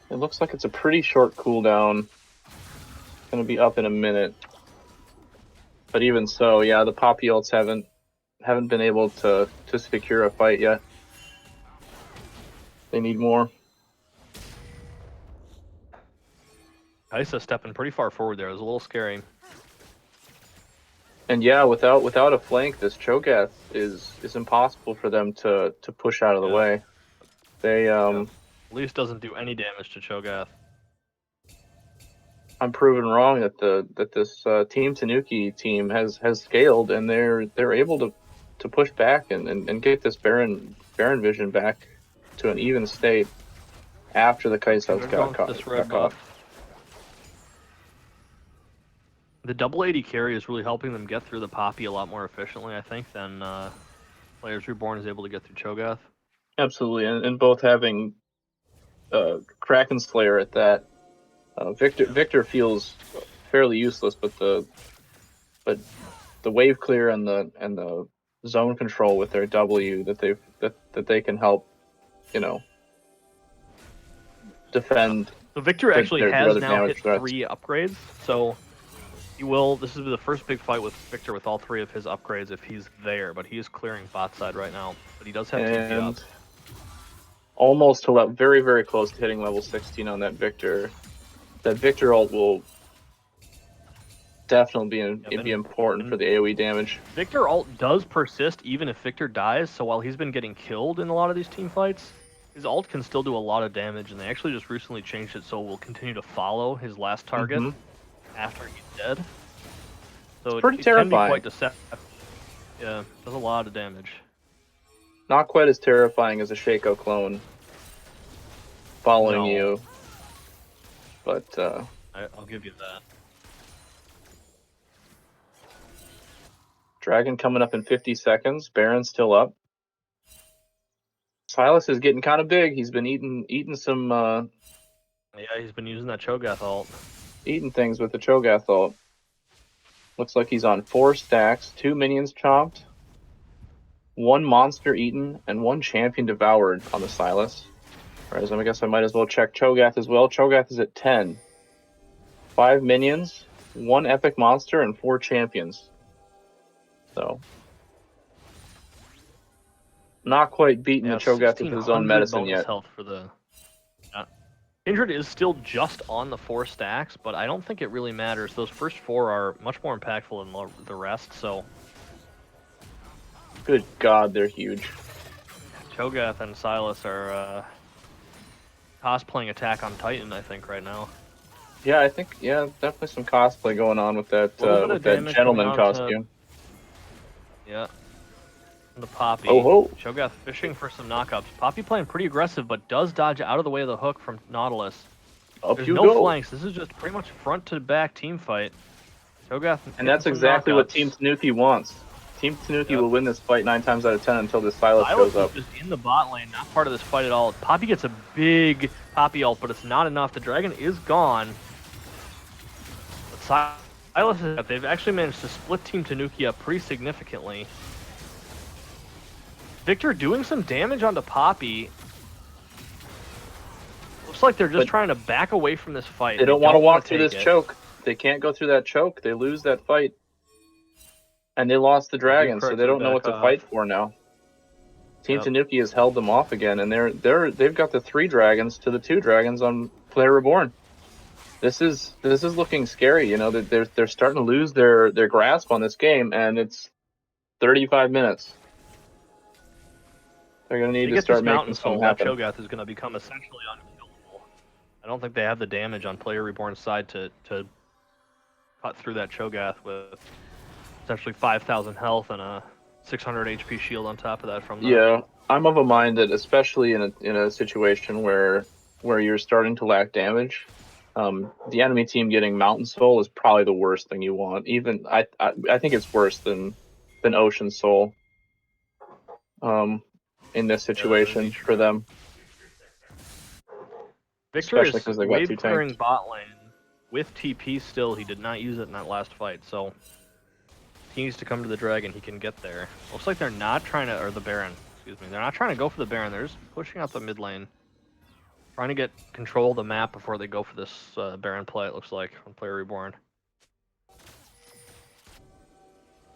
It looks like it's a pretty short cooldown. It's going to be up in a minute. But even so, yeah, the Poppy ults haven't been able to secure a fight yet. They need more. Kaisa stepping pretty far forward there. It was a little scary. And yeah, without a flank, this Cho'Gath is impossible for them to push out of the Yeah. way. They At least doesn't do any damage to Cho'Gath. I'm proven wrong that this Team Tanuki team has scaled, and they're able to push back and get this Baron vision back to an even state after the Kai'Sa's got caught. This red buff. The double 80 carry is really helping them get through the Poppy a lot more efficiently, I think, than Players Reborn is able to get through Cho'Gath. Absolutely, and both having Kraken Slayer at that. Victor feels fairly useless, but the wave clear and the zone control with their W that they can help, defend. So Victor actually their has other now damage hit threats. 3 upgrades, so he will. This is the first big fight with Victor with all 3 of his upgrades if he's there, but he is clearing bot side right now. But he does have TP up. And almost to very, very close to hitting level 16 on that Victor. That Victor ult will definitely be important for the AoE damage. Victor ult does persist even if Victor dies, so while he's been getting killed in a lot of these team fights, his ult can still do a lot of damage, and they actually just recently changed it so it will continue to follow his last target after he's dead. So it's pretty it terrifying. can be quite deceptive. Yeah, does a lot of damage. Not quite as terrifying as a Shaco clone following you, but I'll give you that. Dragon coming up in 50 seconds. Baron's still up. Silas is getting kind of big. He's been eating some Yeah, he's been using that Cho'Gath ult. eating things with the Cho'Gath ult. Looks like he's on 4 stacks, 2 minions chomped, 1 monster eaten, and 1 champion devoured on the Silas. Whereas I guess I might as well check Cho'Gath as well. Cho'Gath is at 10. 5 minions, 1 epic monster, and 4 champions. So not quite beating the Cho'Gath with his own medicine yet. Health for the Kindred is still just on the 4 stacks, but I don't think it really matters. Those first 4 are much more impactful than the rest, so... Good God, they're huge. Cho'Gath and Silas are cosplaying Attack on Titan, I think, right now. Yeah, I think, definitely some cosplay going on with that gentleman costume. Yeah. And the Poppy. Oh. Cho'Gath fishing for some knockups. Poppy playing pretty aggressive, but does dodge out of the way of the hook from Nautilus. There's no flanks. This is just pretty much front to back team fight. Cho'Gath. And that's exactly what Team Tanuki wants. Team Tanuki will win this fight 9 times out of 10 until this Silas shows up. Is just in the bot lane, not part of this fight at all. Poppy gets a big Poppy ult, but it's not enough. The dragon is gone. But Silas, they've actually managed to split Team Tanuki up pretty significantly. Victor doing some damage onto Poppy. Looks like they're just trying to back away from this fight. They don't want to walk through this choke. They can't go through that choke. They lose that fight. And they lost the dragon, so they don't know what to fight for now. Team Tanuki has held them off again, and they've got the 3 dragons to the 2 dragons on Player Reborn. This is looking scary. You know, they're starting to lose their grasp on this game, and it's 35 minutes. They're gonna need to start making something happen. Cho'Gath is gonna become essentially unkillable. I don't think they have the damage on Player Reborn's side to cut through that Cho'Gath with essentially 5,000 health and a 600 HP shield on top of that from them. Yeah, I'm of a mind that especially in a situation where you're starting to lack damage, the enemy team getting Mountain Soul is probably the worst thing you want. Even I think it's worse than Ocean Soul. In this situation for them. Victor is wave clearing bot lane with TP still. He did not use it in that last fight, so he needs to come to the dragon. He can get there. Looks like they're not trying to, or the Baron, excuse me. They're not trying to go for the Baron. They're just pushing out the mid lane. Trying to get control of the map before they go for this Baron play, it looks like, on Player Reborn.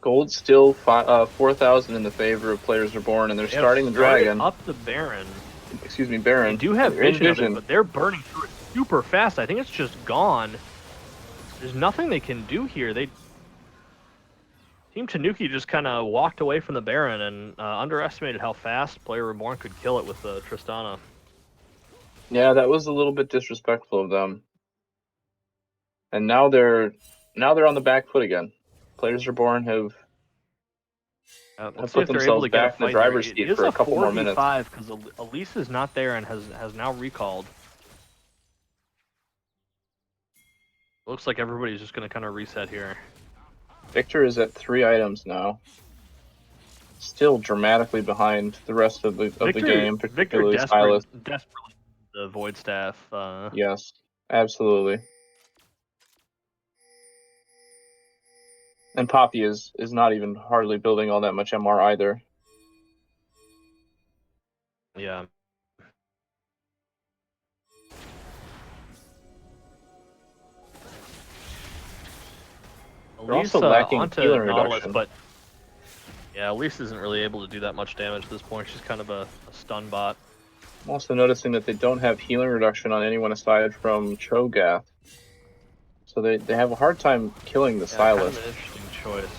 Gold's still 4,000 in the favor of Players Reborn, and they're starting the dragon. Up the Baron. excuse me, They Baron. do have They're in vision of it, but they're burning through it super fast. I think it's just gone. There's nothing they can do here. Team Tanuki just kind of walked away from the Baron and underestimated how fast Player Reborn could kill it with Tristana. Yeah, that was a little bit disrespectful of them. And now they're on the back foot again. Players Reborn have Let's see put if they're able themselves to get a back in the fight here. driver's It seat is for a a couple more minutes. 4v5 because Elise is not there and has now recalled. Looks like everybody's just going to kind of reset here. Victor is at 3 items now. Still dramatically behind the rest of the game, particularly Victor Silas. desperately the Void Staff. Yes, absolutely. And Poppy is not even hardly building all that much MR either. Yeah. They're also lacking onto healing Nautilus, reduction. but yeah, Elise isn't really able to do that much damage at this point. She's kind of a stun bot. I'm also noticing that they don't have healing reduction on anyone aside from Cho'Gath. So they have a hard time killing the Silas. Kind of an interesting choice.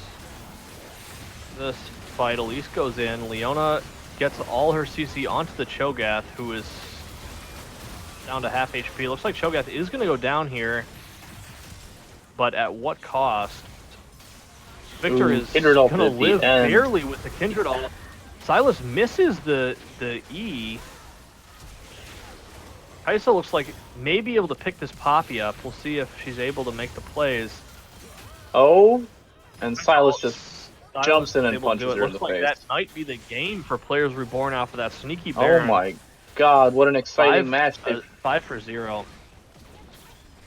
This fight, Elise goes in. Leona gets all her CC onto the Cho'Gath, who is down to half HP. Looks like Cho'Gath is going to go down here, but at what cost? Victor is going to live barely with the Kindred ult. Silas misses the E. Kaisa looks like maybe able to pick this Poppy up. We'll see if she's able to make the plays. Oh, and Silas just jumps in and punches her in the face. That might be the game for Players Reborn off of that sneaky Baron. Oh my god, what an exciting match. 5-0.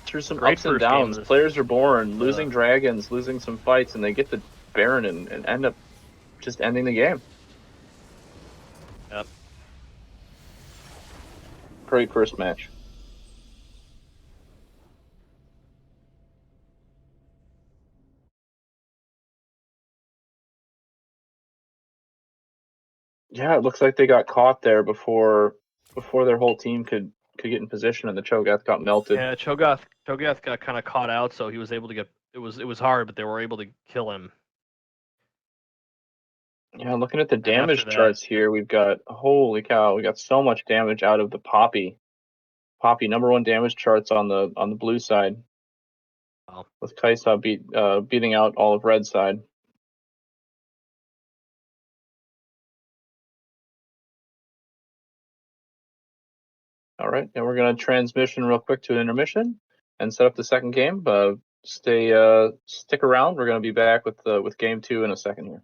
Through some ups and downs, Players Reborn, losing dragons, losing some fights, and they get the Baron and end up just ending the game. Yep. Great first match. Yeah, it looks like they got caught there before their whole team could get in position, and the Cho'Gath got melted. Yeah, Cho'Gath got kind of caught out, so he was able to get. It was hard, but they were able to kill him. Yeah, looking at the damage charts here, we've got, holy cow, we got so much damage out of the Poppy. Poppy, #1 damage charts on the blue side. Wow. With Kaisa beating out all of red side. All right, and we're going to transition real quick to an intermission and set up the second game. Stick around. We're going to be back with game 2 in a second here.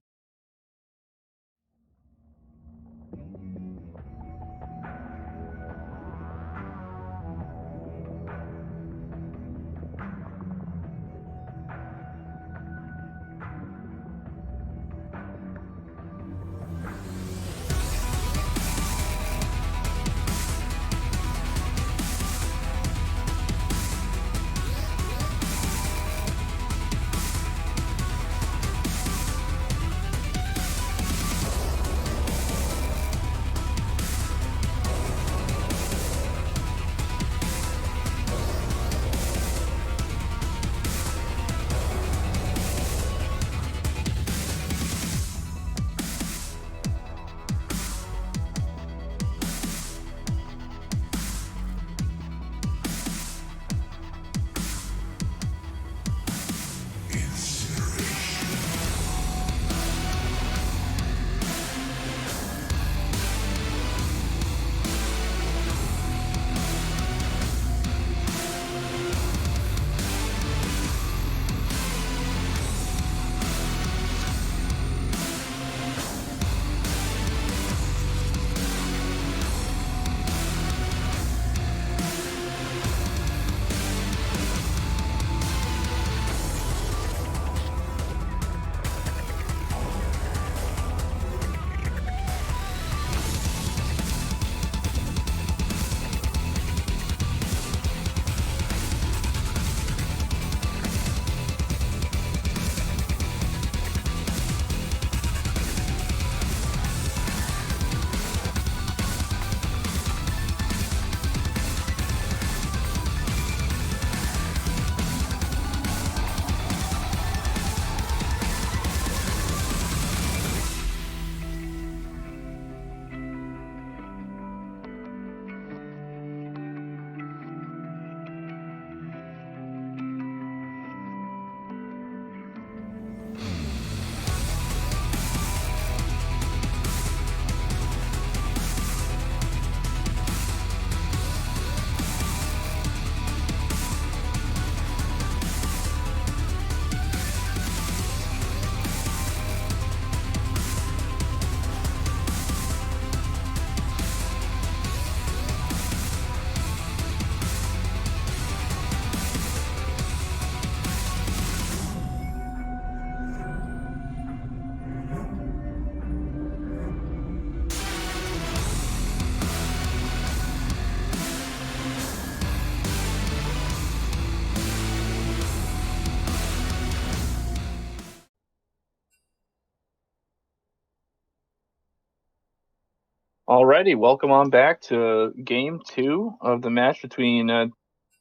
Alrighty, welcome on back to game 2 of the match between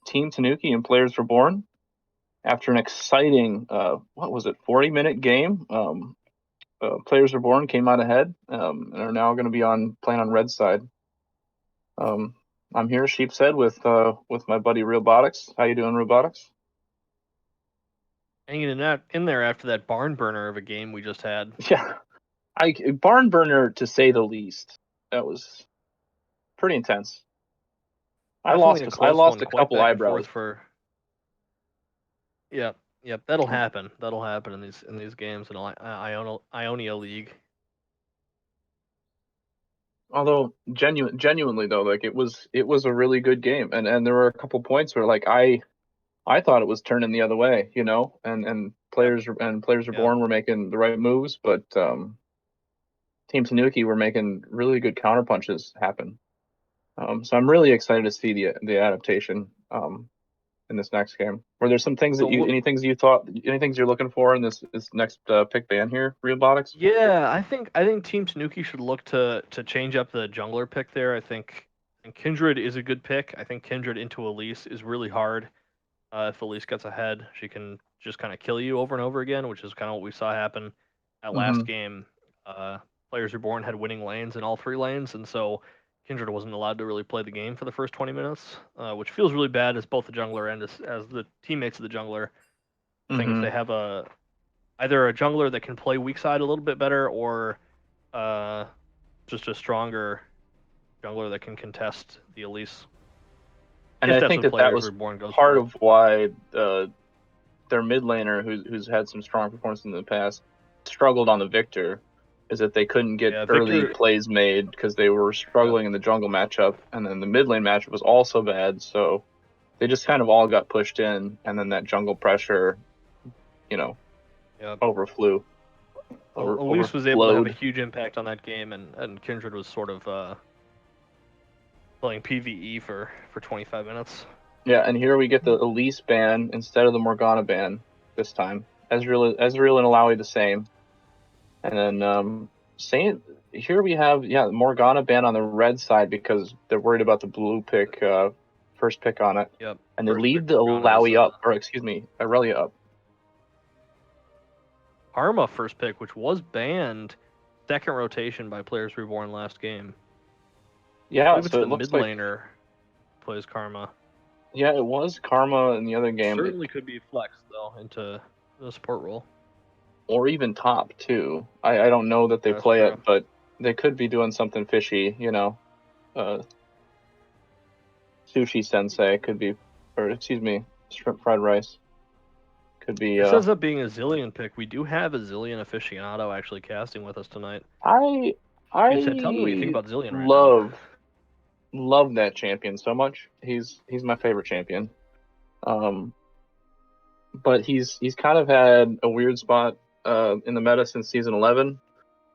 Team Tanuki and Players Reborn. After an exciting, 40-minute game, Players Reborn came out ahead and are now going to be playing on red side. I'm here, Sheepshead, with my buddy Robotics. How you doing, Robotics? Hanging in there after that barn burner of a game we just had. Yeah, barn burner to say the least. That was pretty intense. I lost a couple eyebrows. Yep, that'll happen. That'll happen in these games in Ionia League. Although genuinely though, like it was a really good game, and there were a couple points where like I thought it was turning the other way, and players Reborn were making the right moves, but Team Tanuki were making really good counter punches happen. So I'm really excited to see the adaptation in this next game. Were there some things any things you're looking for in this next pick ban here, Robotics? Yeah, I think Team Tanuki should look to change up the jungler pick there. I think Kindred is a good pick. I think Kindred into Elise is really hard. If Elise gets ahead, she can just kind of kill you over and over again, which is kind of what we saw happen at last game. Players Reborn had winning lanes in all 3 lanes, and so Kindred wasn't allowed to really play the game for the first 20 minutes, which feels really bad as both the jungler and as the teammates of the jungler. I think if they have either a jungler that can play weak side a little bit better, or just a stronger jungler that can contest the Elise. And I think that was part of why their mid laner, who's had some strong performance in the past, struggled on the Victor, is that they couldn't get early plays made because they were struggling in the jungle matchup, and then the mid lane matchup was also bad, so they just kind of all got pushed in, and then that jungle pressure, overflew. Elise was able to have a huge impact on that game, and Kindred was sort of playing PvE for 25 minutes. Yeah, and here we get the Elise ban instead of the Morgana ban this time. Ezreal and Alawi the same. And then here we have the Morgana ban on the red side because they're worried about the blue pick, first pick on it. Yep. And they leave the Alawi up, or excuse me, Aurelia up. Karma first pick, which was banned second rotation by Players Reborn last game. Yeah, so it looks the mid laner plays Karma. Yeah, it was Karma in the other game. Certainly could be flexed though into the support role. Or even top too. I don't know that they play it, but they could be doing something fishy, Sushi Sensei could be, or excuse me, shrimp fried rice. Could be. This ends up being a Zillion pick. We do have a Zillion aficionado actually casting with us tonight. Tell me what you think about Zillion right now. Love that champion so much. He's my favorite champion. But he's kind of had a weird spot in the meta since season 11.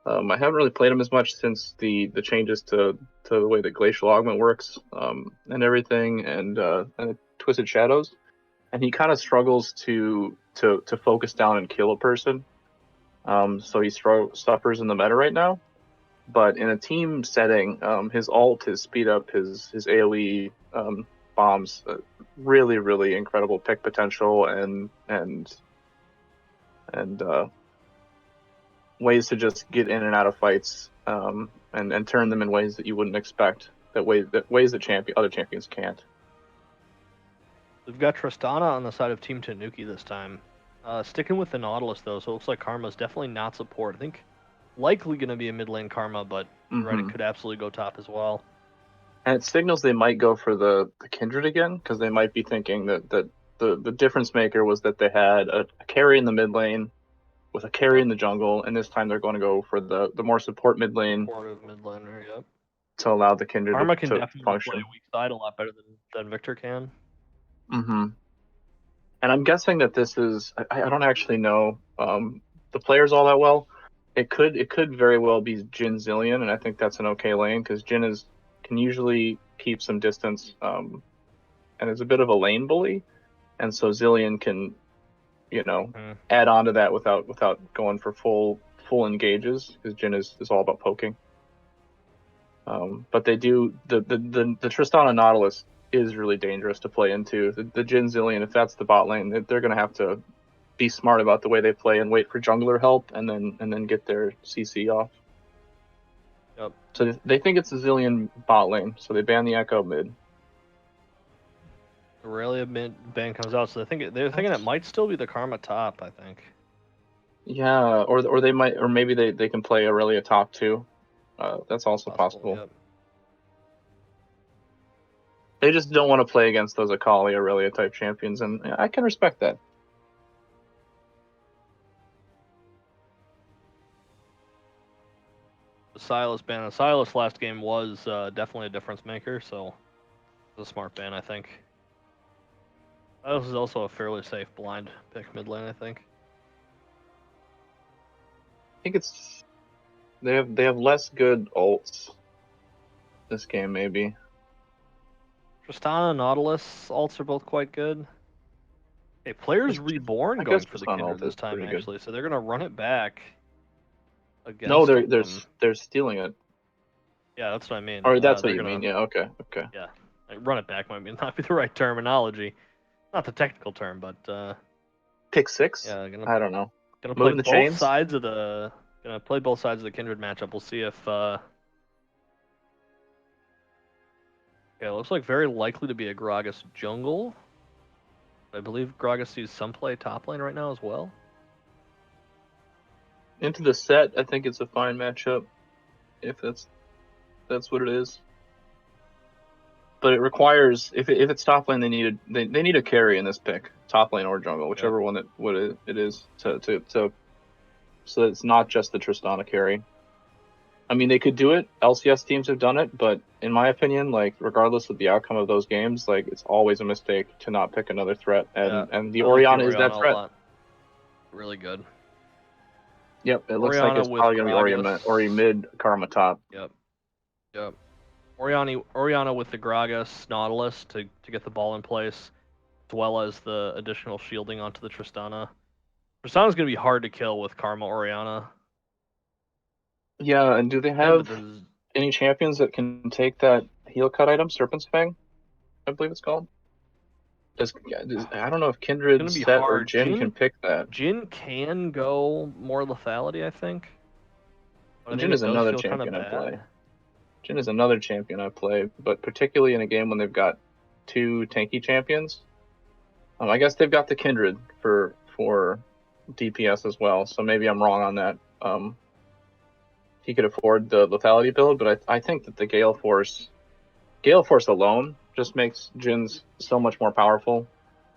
I haven't really played him as much since the changes to the way that Glacial Augment works and everything, and Twisted Shadows, and he kind of struggles to focus down and kill a person. So he suffers in the meta right now. But in a team setting, his ult, his speed up, his AoE bombs, really, really incredible pick potential and ways to just get in and out of fights and turn them in ways that you wouldn't expect, ways that other champions can't. We've got Tristana on the side of Team Tanuki this time. Sticking with the Nautilus though, so it looks like Karma's definitely not support. I think likely going to be a mid lane Karma, but it could absolutely go top as well. And it signals they might go for the Kindred again, because they might be thinking that the difference maker was that they had a carry in the mid lane with a carry in the jungle, and this time they're going to go for the more support mid lane. Supportive mid laner, yep. To allow the Kindred Karma can definitely function. Play weak side a lot better than Victor can. And I'm guessing that this is, I don't actually know the players all that well. It could very well be Jhin Zillion, and I think that's an okay lane because Jhin can usually keep some distance and is a bit of a lane bully, and so Zillion can add on to that without going for full engages, because Jhin is all about poking. But they do the Tristana Nautilus is really dangerous to play into. The Jhin Zillion, if that's the bot lane, they're going to have to be smart about the way they play and wait for jungler help and then get their CC off. Yep. So they think it's a Zillion bot lane, so they ban the Echo mid. Aurelia mid ban comes out, so they're thinking it might still be the Karma top. I think. Yeah, or they might, or maybe they can play Aurelia top too. That's also possible. Yep. They just don't want to play against those Akali Aurelia type champions, and I can respect that. The Silas ban. The Silas last game was definitely a difference maker, so it's a smart ban, I think. Silas is also a fairly safe blind pick mid lane, I think. I think it's they have less good ults this game, maybe. Tristana and Nautilus ults are both quite good. Hey, players Reborn I going guess for the Tristana Kindred ult this is time, pretty good. actually, so they're going to run it back against No, them. they're stealing it. Yeah, that's what I mean. Or that's what they're you mean? Yeah. Okay. Yeah, like, run it back might not be the right terminology. Not the technical term, but Pick 6? yeah, I don't know. gonna play Moving the both chains? sides of the Kindred matchup. We'll see if yeah, it looks like very likely to be a Gragas jungle. I believe Gragas sees some play top lane right now as well. Into the set, I think it's a fine matchup. If that's what it is. But it requires if it's top lane, they need a carry in this pick, top lane or jungle, whichever one it is to so it's not just the Tristana carry. I mean, they could do it. LCS teams have done it, but in my opinion, like regardless of the outcome of those games, like it's always a mistake to not pick another threat, and the Orianna is that threat. Really good. Yep, it looks Orianna like it's with probably gonna Gragas. be Ori mid Karma top. Yep. Orianna with the Gragas Nautilus to get the ball in place, as well as the additional shielding onto the Tristana. Tristana's gonna be hard to kill with Karma Orianna. Yeah, and do they have any champions that can take that heal cut item, Serpent's Fang? I believe it's called. I don't know if Kindred, Set, or Jhin can pick that. Jhin can go more lethality, I think. But Jhin is another champion I play. Jhin is another champion I play, but particularly in a game when they've got two tanky champions. I guess they've got the Kindred for DPS as well, so maybe I'm wrong on that. He could afford the lethality build, but I think that the Gale Force alone just makes Jhin's so much more powerful,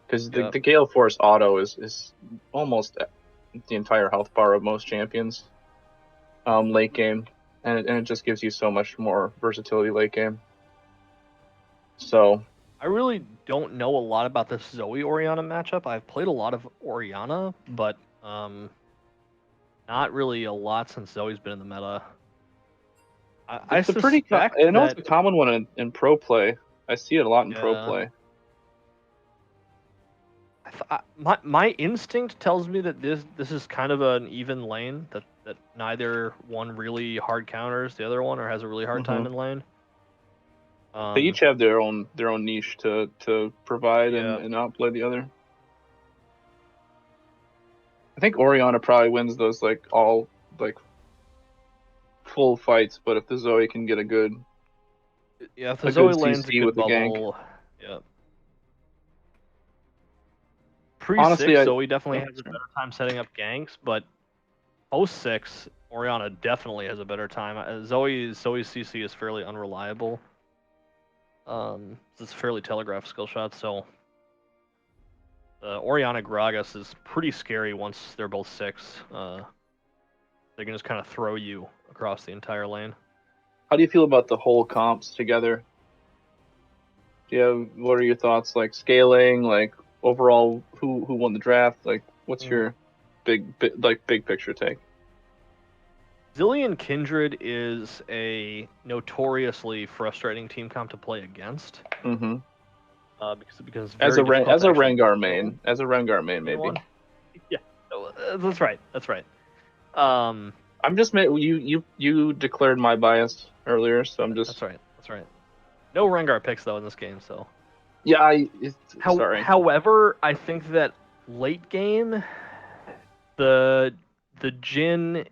because the Gale Force auto is almost the entire health bar of most champions late game, and it just gives you so much more versatility late game. So I really don't know a lot about this Zoe Orianna matchup. I've played a lot of Orianna, but not really a lot since Zoe's been in the meta. It's a common one in pro play. I see it a lot in pro play. My instinct tells me that this is kind of an even lane, that neither one really hard counters the other one or has a really hard time in lane. They each have their own niche to provide and outplay the other. I think Orianna probably wins those all full fights, but if the Zoe can get if the Zoe lane's a good bubble, gank. Pre-6, Zoe definitely has a better time setting up ganks, but post-6, Orianna definitely has a better time. Zoe's CC is fairly unreliable. It's a fairly telegraphed skill shot, so Orianna Gragas is pretty scary once they're both 6. They can just kind of throw you across the entire lane. How do you feel about the whole comps together? What are your thoughts? Like scaling, like overall, who won the draft? Like, what's your big picture take? Zillion Kindred is a notoriously frustrating team comp to play against. Mm-hmm. Because as a Rengar main, maybe. Yeah, that's right. I'm just you declared my bias earlier, so I'm just That's right. That's right. No Rengar picks though in this game, so. yeah. Sorry. However, I think that late game, the Jhin is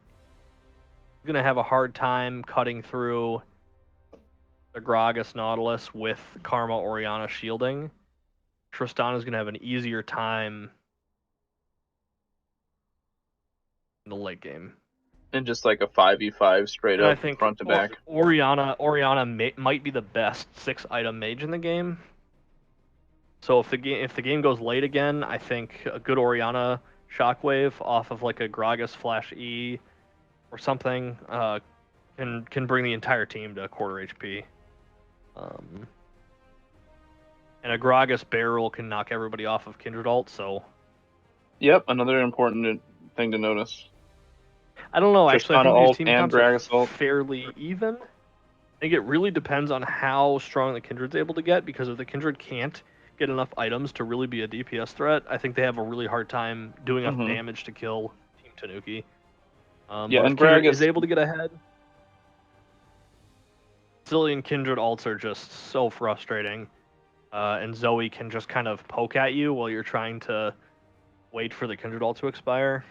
gonna have a hard time cutting through the Gragas Nautilus with Karma Orianna shielding. Tristana is gonna have an easier time in the late game. And just like a 5v5 straight And I up think front to back. Orianna might be the best 6-item mage in the game. So if the game goes late again, I think a good Orianna shockwave off of like a Gragas Flash E or something can bring the entire team to a quarter HP. And a Gragas barrel can knock everybody off of Kindred ult, so Yep, another important thing to notice. I don't know, actually. I Tristana think these ult team and comps are Gragas ult. fairly even. I think it really depends on how strong the Kindred's able to get, because if the Kindred can't get enough items to really be a DPS threat, I think they have a really hard time doing enough damage to kill Team Tanuki. Yeah, but and if Kindred is Gragas able to get ahead, Zillion Kindred ults are just so frustrating. And Zoe can just kind of poke at you while you're trying to wait for the Kindred ult to expire.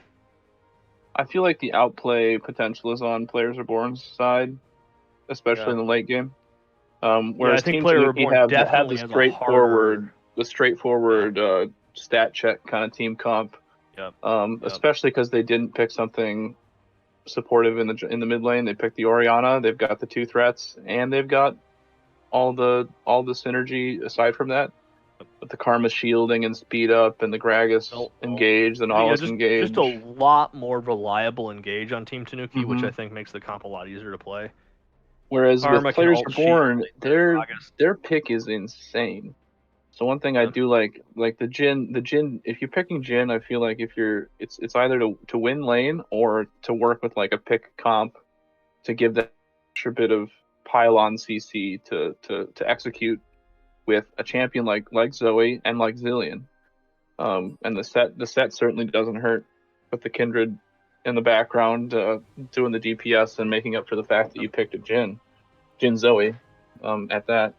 I feel like the outplay potential is on Players Reborn's side, especially in the late game. Whereas I think Team Player Tanuki Reborn have definitely the has a harder... straightforward stat check kind of team comp. Yep. Especially because they didn't pick something supportive in the mid lane. They picked the Orianna. They've got the 2 threats, and they've got all the synergy aside from that. With the Karma shielding and speed up, and the Gragas engage, the Nautilus engage. Just a lot more reliable engage on Team Tanuki, which I think makes the comp a lot easier to play. Whereas Karma with Players can Reborn, their pick is insane. So one thing I do like the Jhin. If you're picking Jhin, I feel like it's either to win lane or to work with like a pick comp to give that extra bit of pylon CC to execute with a champion like Zoe and like Zillion. And the set certainly doesn't hurt with the Kindred in the background doing the DPS and making up for the fact that you picked a Jhin Zoe at that.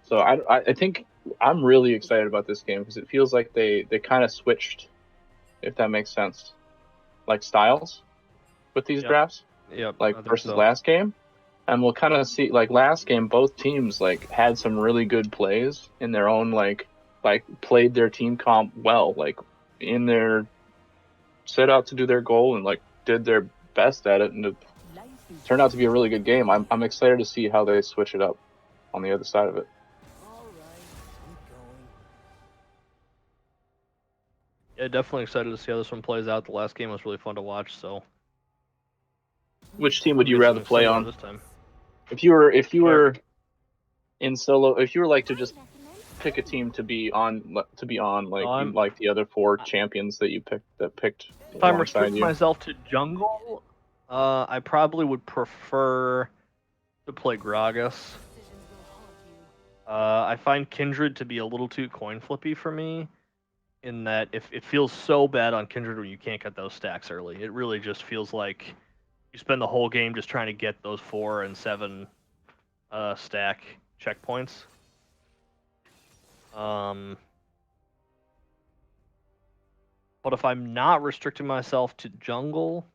So I think I'm really excited about this game because it feels like they kind of switched, if that makes sense, like styles with these drafts. Like versus last game. And we'll kind of see, like last game, both teams like had some really good plays in their own like played their team comp well, like in their set out to do their goal and like did their best at it, and it turned out to be a really good game. I'm excited to see how they switch it up on the other side of it. Yeah, definitely excited to see how this one plays out. The last game was really fun to watch. So, which team would you rather play on this time? If you were in solo, if you were like to just pick a team to be on like the other 4 champions that you picked. If I'm restricting myself to jungle, I probably would prefer to play Gragas. I find Kindred to be a little too coin flippy for me, in that if it feels so bad on Kindred when you can't get those stacks early. It really just feels like you spend the whole game just trying to get those 4 and 7 stack checkpoints. But if I'm not restricting myself to jungle,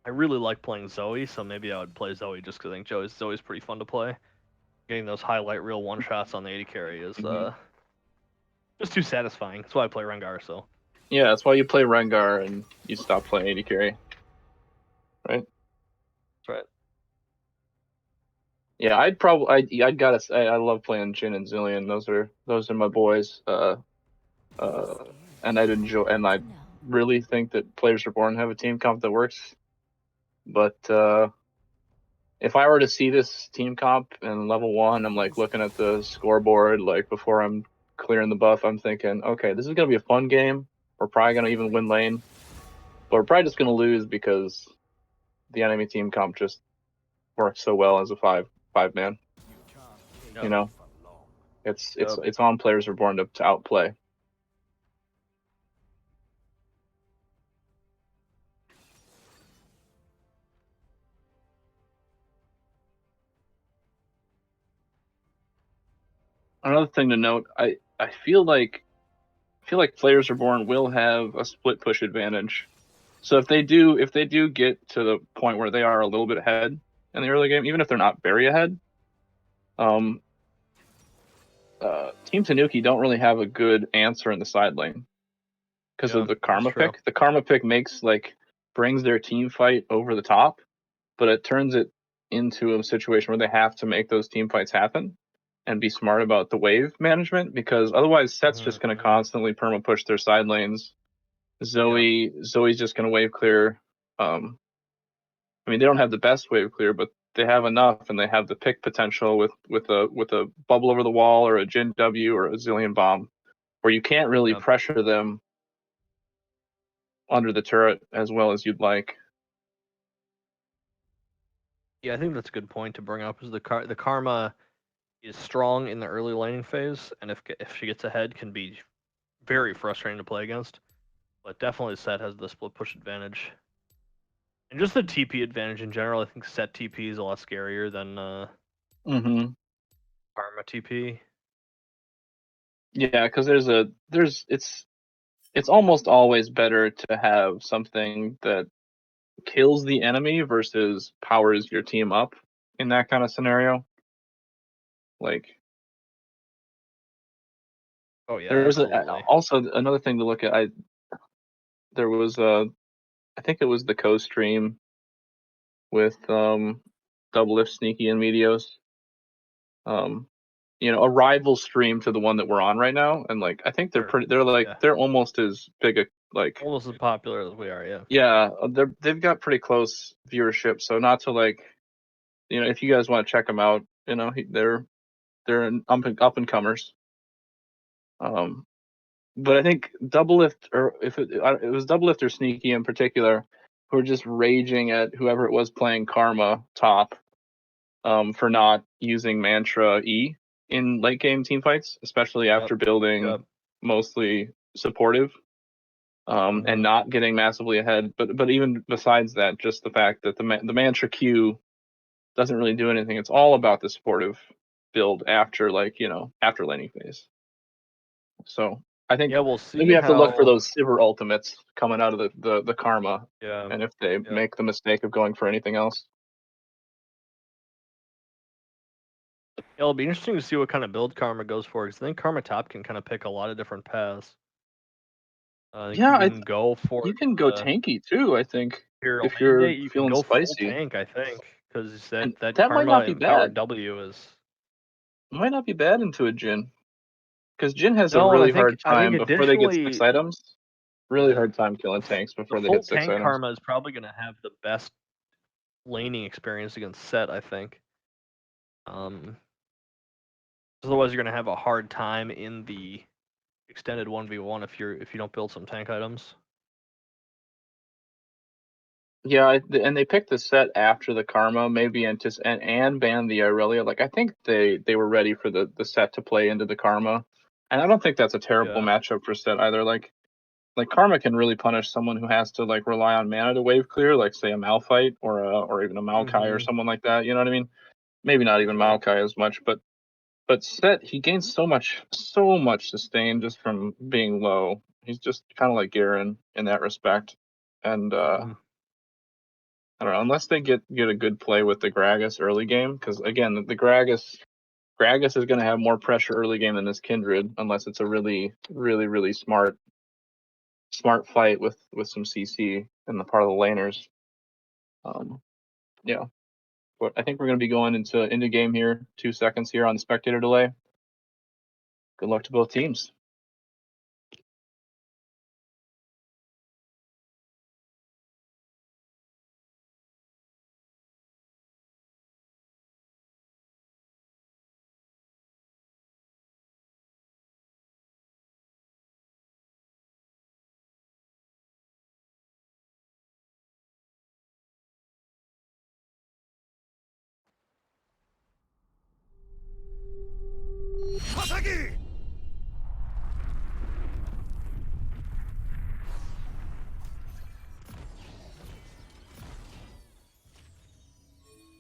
I really like playing Zoe, so maybe I would play Zoe just because I think Zoe's pretty fun to play. Getting those highlight reel one-shots on the AD carry is just too satisfying. That's why I play Rengar, so. Yeah, that's why you play Rengar and you stop playing AD carry. Right? That's right. Yeah, I'd gotta say I love playing Jhin and Zillion. Those are my boys. And I'd enjoy, and I really think that Players Reborn have a team comp that works. But if I were to see this team comp in level 1, I'm like looking at the scoreboard, like before I'm clearing the buff, I'm thinking, okay, this is gonna be a fun game. We're probably gonna even win lane, but we're probably just gonna lose because the enemy team comp just works so well as a 5-man. Yep. You know, it's on Players Reborn to outplay. Another thing to note, I feel like Players Reborn will have a split push advantage. So if they do get to the point where they are a little bit ahead in the early game, even if they're not very ahead, Team Tanuki don't really have a good answer in the side lane because of the Karma pick. The Karma pick brings their team fight over the top, but it turns it into a situation where they have to make those team fights happen and be smart about the wave management, because otherwise Set's just going to constantly perma push their side lanes. Zoe's just going to wave clear. I mean, they don't have the best wave clear, but they have enough, and they have the pick potential with a bubble over the wall or a Jin W or a Zillion Bomb, where you can't really pressure them under the turret as well as you'd like. Yeah, I think that's a good point to bring up. Is the Karma is strong in the early laning phase, and if she gets ahead, can be very frustrating to play against. But definitely Set has the split push advantage. And just the TP advantage in general, I think Set TP is a lot scarier than Karma TP. Yeah, because it's almost always better to have something that kills the enemy versus powers your team up in that kind of scenario. There's also another thing to look at. There was I think it was the co-stream with Double Lift, Sneaky, and Medios. A rival stream to the one that we're on right now, and I think they're almost as big almost as popular as we are. Yeah, they've got pretty close viewership, so not to if you guys want to check them out, they're up and comers. But I think Double Lift, or if it was Double Lift or Sneaky in particular, who were just raging at whoever it was playing Karma top, for not using Mantra E in late game team fights, especially after building mostly supportive, and not getting massively ahead. But even besides that, just the fact that the Mantra Q doesn't really do anything. It's all about the supportive build after after laning phase. So I think we'll see. we have to look for those Sivir ultimates coming out of the Karma, and if they make the mistake of going for anything else. It'll be interesting to see what kind of build Karma goes for, because I think Karma top can kind of pick a lot of different paths. You can go for. You can go tanky too. I think if you're you feeling can go spicy. full tank. I think because that Karma might not be empowered bad. W is might not be bad into a Jin, because Jin has a really hard time before they get 6 items. Really hard time killing tanks before they hit 6 items. Karma is probably going to have the best laning experience against Set, I think. Otherwise, you're going to have a hard time in the extended 1v1 if you don't build some tank items. Yeah, and they picked the Set after the Karma, maybe, and banned the Irelia. I think they were ready for the Set to play into the Karma, and I don't think that's a terrible matchup for Set either. Karma can really punish someone who has to rely on mana to wave clear, say a Malphite or even a Maokai or someone like that. You know what I mean? Maybe not even Maokai as much, but Set, he gains so much sustain just from being low. He's just kind of like Garen in that respect, and I don't know, unless they get a good play with the Gragas early game, because again, the Gragas is going to have more pressure early game than this Kindred, unless it's a really, really, really smart fight with some CC in the part of the laners. But I think we're going to be going into game here. 2 seconds here on the spectator delay. Good luck to both teams.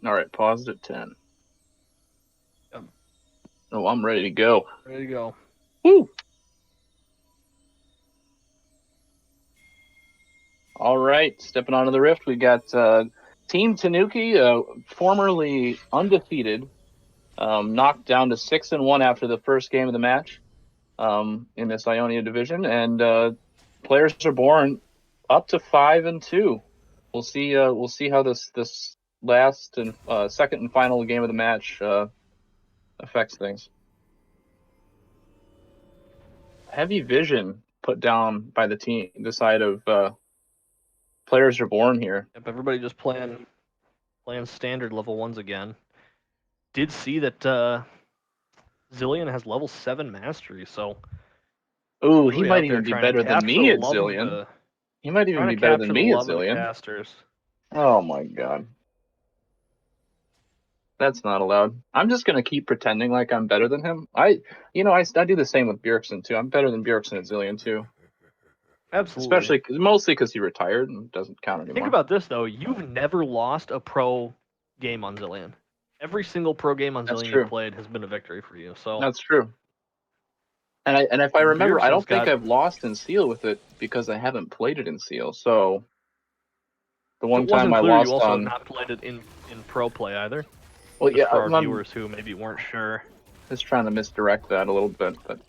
All right, paused at 10. Oh, I'm ready to go. Ready to go. Woo! All right, stepping onto the rift, we got Team Tanuki, formerly undefeated, knocked down to 6-1 after the first game of the match in this Ionia division, and Players Reborn up to 5-2. We'll see. We'll see how this last and second and final game of the match affects things. Heavy vision put down by the team, the side of Players Reborn here. Yep, everybody just playing standard level 1s again. Did see that Zillion has level 7 mastery, so Ooh, he really might out there even be trying to better than capture me the at love of Zillion. the He might even trying be to better than capture the me at love of the Zillion. casters. Oh my god. That's not allowed. I'm just gonna keep pretending like I'm better than him. I do the same with Bjergsen too. I'm better than Bjergsen at Zillion too. Absolutely. Mostly because he retired and doesn't count anymore. Think about this though. You've never lost a pro game on Zillion. Every single pro game on That's Zillion true. you've played has been a victory for you. So That's true. And if I remember, I don't think got- I've lost in Seal with it because I haven't played it in Seal. So the if one it wasn't time I clear, lost you also on, have not played it in pro play either. well, Just yeah, for our I'm viewers who maybe weren't sure. just trying to misdirect that a little bit, but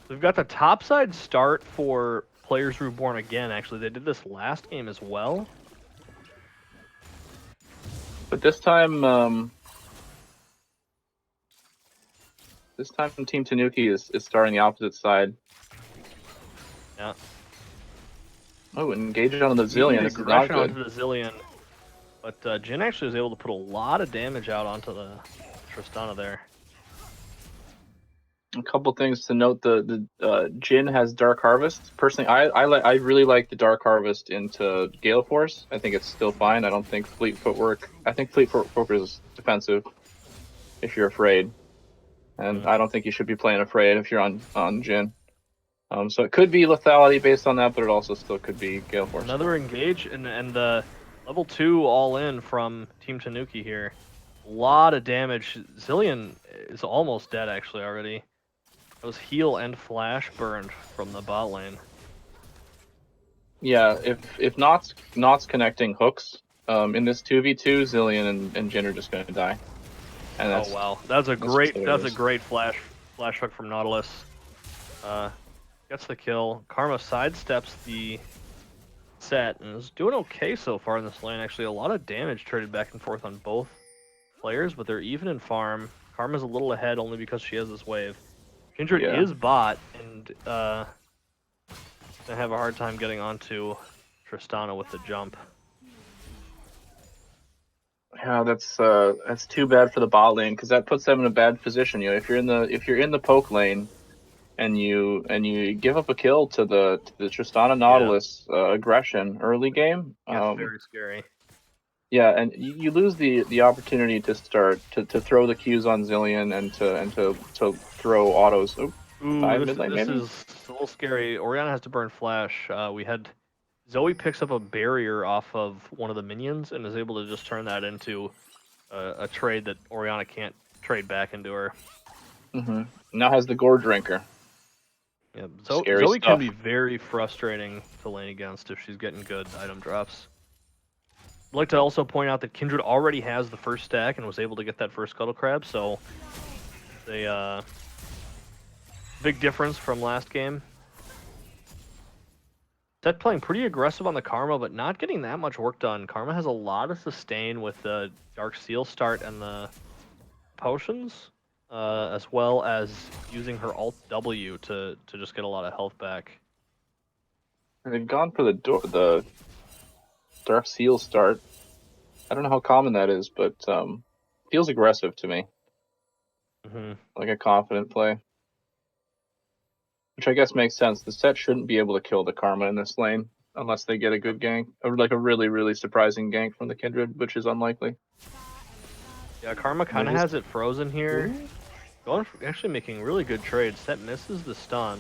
We've got the topside start for Players Reborn again. Actually, they did this last game as well. this time Team Tanuki is starting the opposite side. Yeah. Oh, engaged on the Immediate Zillion. This is not aggression good. onto the Zillion. But Jin actually was able to put a lot of damage out onto the Tristana there. A couple things to note: the Jin has Dark Harvest. Personally, I really like the Dark Harvest into Gale Force. I think it's still fine. I don't think Fleet Footwork. I think Fleet Footwork is defensive if you're afraid, and I don't think you should be playing afraid if you're on Jin. So it could be lethality based on that, but it also still could be Gale Force. Another engage and the level 2 all in from Team Tanuki here. A lot of damage. Zillion is almost dead actually already. That was heal and flash burned from the bot lane. Yeah, if Knott's connecting hooks in this 2v2, Zillion and Jin are just going to die. And Oh wow, that's a great flash hook from Nautilus. Gets the kill. Karma sidesteps the set and is doing okay so far in this lane. Actually, a lot of damage traded back and forth on both players, but they're even in farm. Karma's a little ahead only because she has this wave. Kindred is bot and gonna have a hard time getting onto Tristana with the jump. Yeah, that's too bad for the bot lane because that puts them in a bad position. You know, if you're in the poke lane and you give up a kill to the Tristana Nautilus aggression early game, That's very scary. Yeah, and you lose the opportunity to start to throw the Qs on Zillion and to throw autos. Oh, Ooh, this mid-lane, maybe? is a little scary. Orianna has to burn flash. We had Zoe picks up a barrier off of one of the minions and is able to just turn that into a trade that Orianna can't trade back into her. Mm-hmm. Now has the Gore Drinker. Yeah, Scary Zoe stuff. can be very frustrating to lane against if she's getting good item drops. I'd like to also point out that Kindred already has the first stack and was able to get that first Scuttle Crab, so they big difference from last game. Set playing pretty aggressive on the Karma, but not getting that much work done. Karma has a lot of sustain with the Dark Seal start and the potions, as well as using her Alt W to just get a lot of health back. They've gone for the Dark Seal start. I don't know how common that is, but feels aggressive to me. Mm-hmm. Like a confident play. Which I guess makes sense. The set shouldn't be able to kill the Karma in this lane unless they get a good gank. Or like a really, really surprising gank from the Kindred, which is unlikely. Yeah, Karma kind of has it frozen here. Actually making really good trades. Set misses the stun.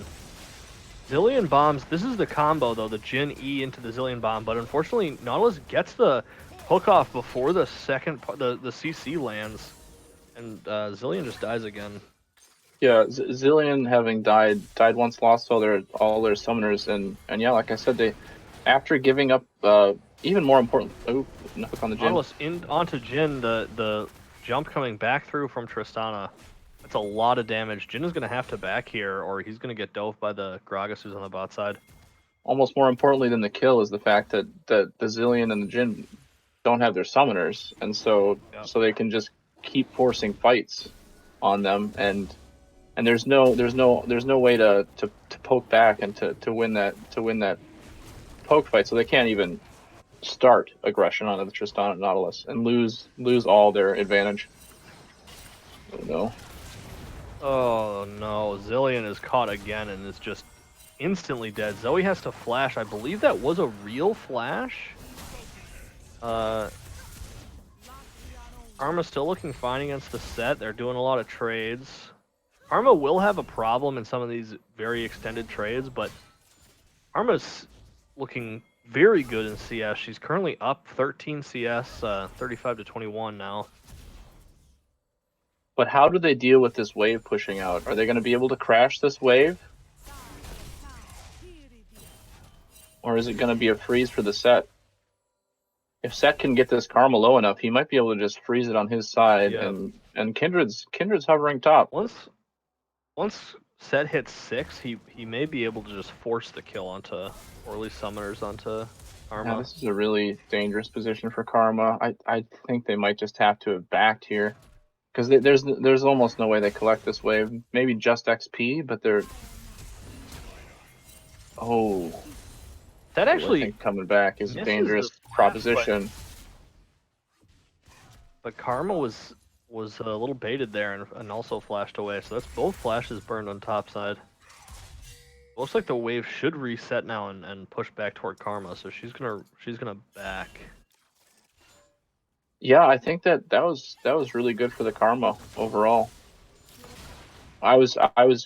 Zillion bombs. This is the combo though, the Jin E into the Zillion bomb, but unfortunately Nautilus gets the hook off before the second the CC lands, and Zillion just dies again. Yeah, Zillion having died once, lost all their summoners, and yeah, like I said, they after giving up even more important. Oh, knock on the Jin. Nautilus onto Jin, the jump coming back through from Tristana. That's a lot of damage. Jin is going to have to back here, or he's going to get dove by the Gragas who's on the bot side. Almost more importantly than the kill is the fact that the Zillion and the Jin don't have their summoners, and so they can just keep forcing fights on them, and there's no way to poke back and to win that poke fight, so they can't even start aggression onto the Tristana and Nautilus and lose all their advantage. Oh no. Oh no, Zillion is caught again and is just instantly dead. Zoe has to flash. I believe that was a real flash. Karma's still looking fine against the set. They're doing a lot of trades. Karma will have a problem in some of these very extended trades, but Karma's looking very good in CS. She's currently up 13 CS, 35 to 21 now. But how do they deal with this wave pushing out? Are they going to be able to crash this wave? Or is it going to be a freeze for the set? If Set can get this Karma low enough, he might be able to just freeze it on his side, and Kindred's hovering top. Once Set hits 6, he may be able to just force the kill onto, or at least summoners onto Karma. Yeah, this is a really dangerous position for Karma. I think they might just have to have backed here, because there's almost no way they collect this wave. Maybe just XP, but they're that actually I think coming back is a dangerous proposition. But Karma was a little baited there and also flashed away. So that's both flashes burned on top side. Looks like the wave should reset now and push back toward Karma. So she's gonna back. Yeah, I think that was really good for the Karma overall. I was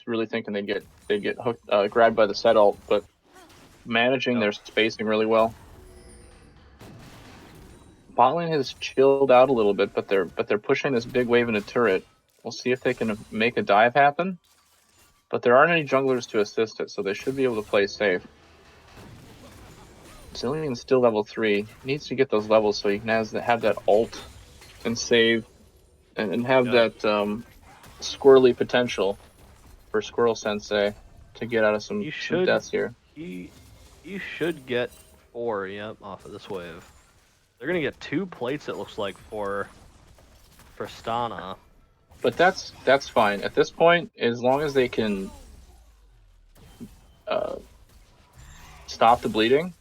really thinking they'd get hooked, grabbed by the set ult, but managing their spacing really well. Bot lane has chilled out a little bit, but they're pushing this big wave in a turret. We'll see if they can make a dive happen. But there aren't any junglers to assist it, so they should be able to play safe. Zillion's still level 3. Needs to get those levels so he can have that ult and save and have that squirrely potential for Squirrel Sensei to get out of some deaths here. He should get 4, off of this wave. They're gonna get 2 plates, it looks like, for Tristana. But that's fine at this point, as long as they can stop the bleeding.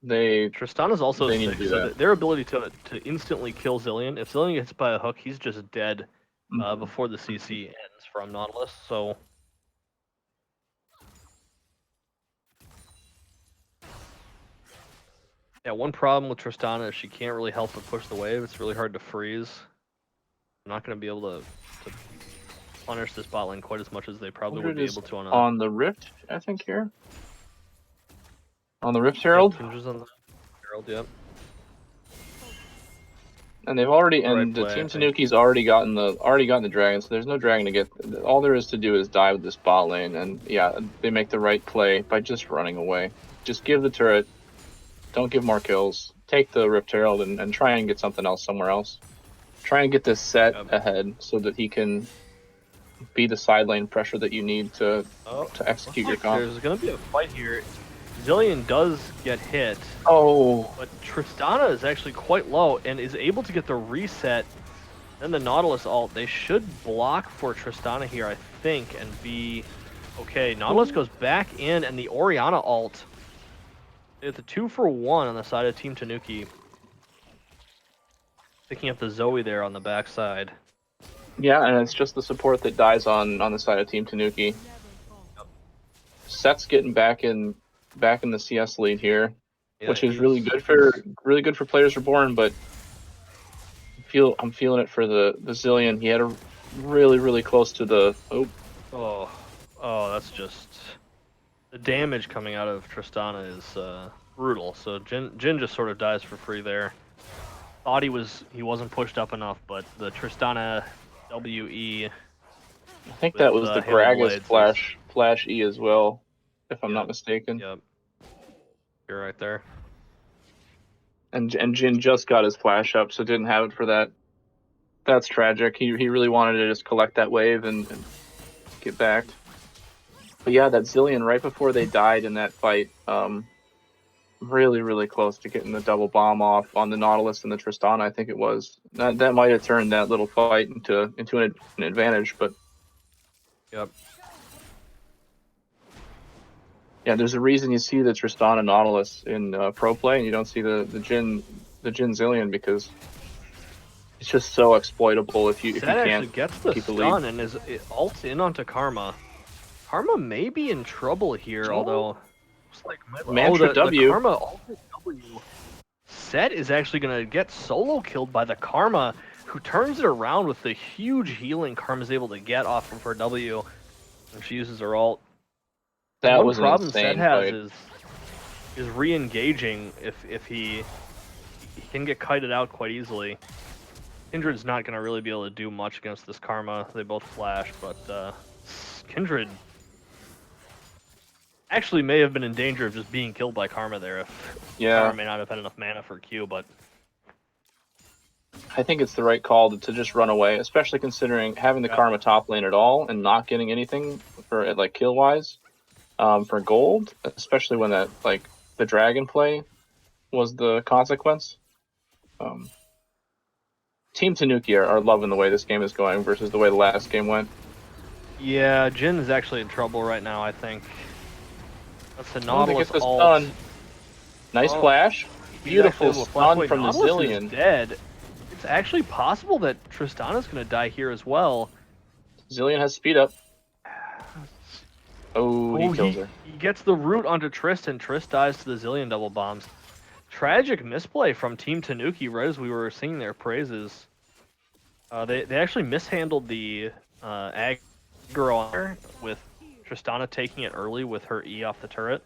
Tristana's also need 6, to do so that. their ability to instantly kill Zillion. If Zillion gets hit by a hook, he's just dead before the CC ends from Nautilus. So. Yeah, one problem with Tristana is she can't really help but push the wave. It's really hard to freeze. I'm not going to be able to punish this bot lane quite as much as they probably would be able to on the Rift, I think, here. On the Rift Herald? Kindra's on the Herald, yep. And they've already, the Team Tanuki's already gotten the dragon, so there's no dragon to get. All there is to do is die with this bot lane, and yeah, they make the right play by just running away. Just give the turret. Don't give more kills. Take the Rift Herald and try and get something else somewhere else. Try and get this set ahead so that he can be the side lane pressure that you need to execute your comp. There's going to be a fight here. Zillion does get hit. But Tristana is actually quite low and is able to get the reset. Then the Nautilus ult. They should block for Tristana here, I think, and be okay. Nautilus goes back in, and the Orianna ult. It's a 2-for-1 on the side of Team Tanuki. Picking up the Zoe there on the backside. Yeah, and it's just the support that dies on the side of Team Tanuki. Set's getting back in the CS lead here, which is really good for Players Reborn, but I'm feeling it for the Zillion. He had a really close to the that's just the damage coming out of Tristana is brutal. So Jin just sort of dies for free there. Thought he wasn't pushed up enough, but the Tristana WE. I think that with, was the Hail Gragas Blades flash E as well, if I'm not Yep. mistaken. Yep. You're right there. And Jin just got his flash up, so didn't have it for that. That's tragic. He really wanted to just collect that wave and get backed. But yeah, that Zillion right before they died in that fight, really close to getting the double bomb off on the Nautilus and the Tristana. I think it was that might have turned that little fight into an advantage. But Yep. yeah, there's a reason you see the Tristana Nautilus in pro play and you don't see the Jin Zillion, because it's just so exploitable if you Set can't actually gets the keep the lead. stun and is ults in onto Karma. Karma may be in trouble here, although looks like Mantra the W. Karma ultimate W. Set is actually gonna get solo killed by the Karma, who turns it around with the huge healing Karma's able to get off of her W when she uses her ult. That One was an problem Set insane has fight. is re-engaging if he can get kited out quite easily. Kindred's not going to really be able to do much against this Karma. They both flash, but Kindred actually may have been in danger of just being killed by Karma there if Karma may not have had enough mana for Q, but I think it's the right call to just run away, especially considering having the Karma top lane at all and not getting anything for like kill wise for gold, especially when that like the dragon play was the consequence. Team Tanuki are loving the way this game is going versus the way the last game went. yeah, Jin is actually in trouble right now, I think. That's the Nautilus Get this ult. done. Nice Oh, flash. Beautiful stun from the Nautilus Zillion. is dead. It's actually possible that Tristana's going to die here as well. Zillion has speed up. Oh, he kills her. He gets the root onto Trist, and Trist dies to the Zillion double bombs. Tragic misplay from Team Tanuki right as we were singing their praises. They actually mishandled the aggro on her, with Tristana taking it early with her E off the turret.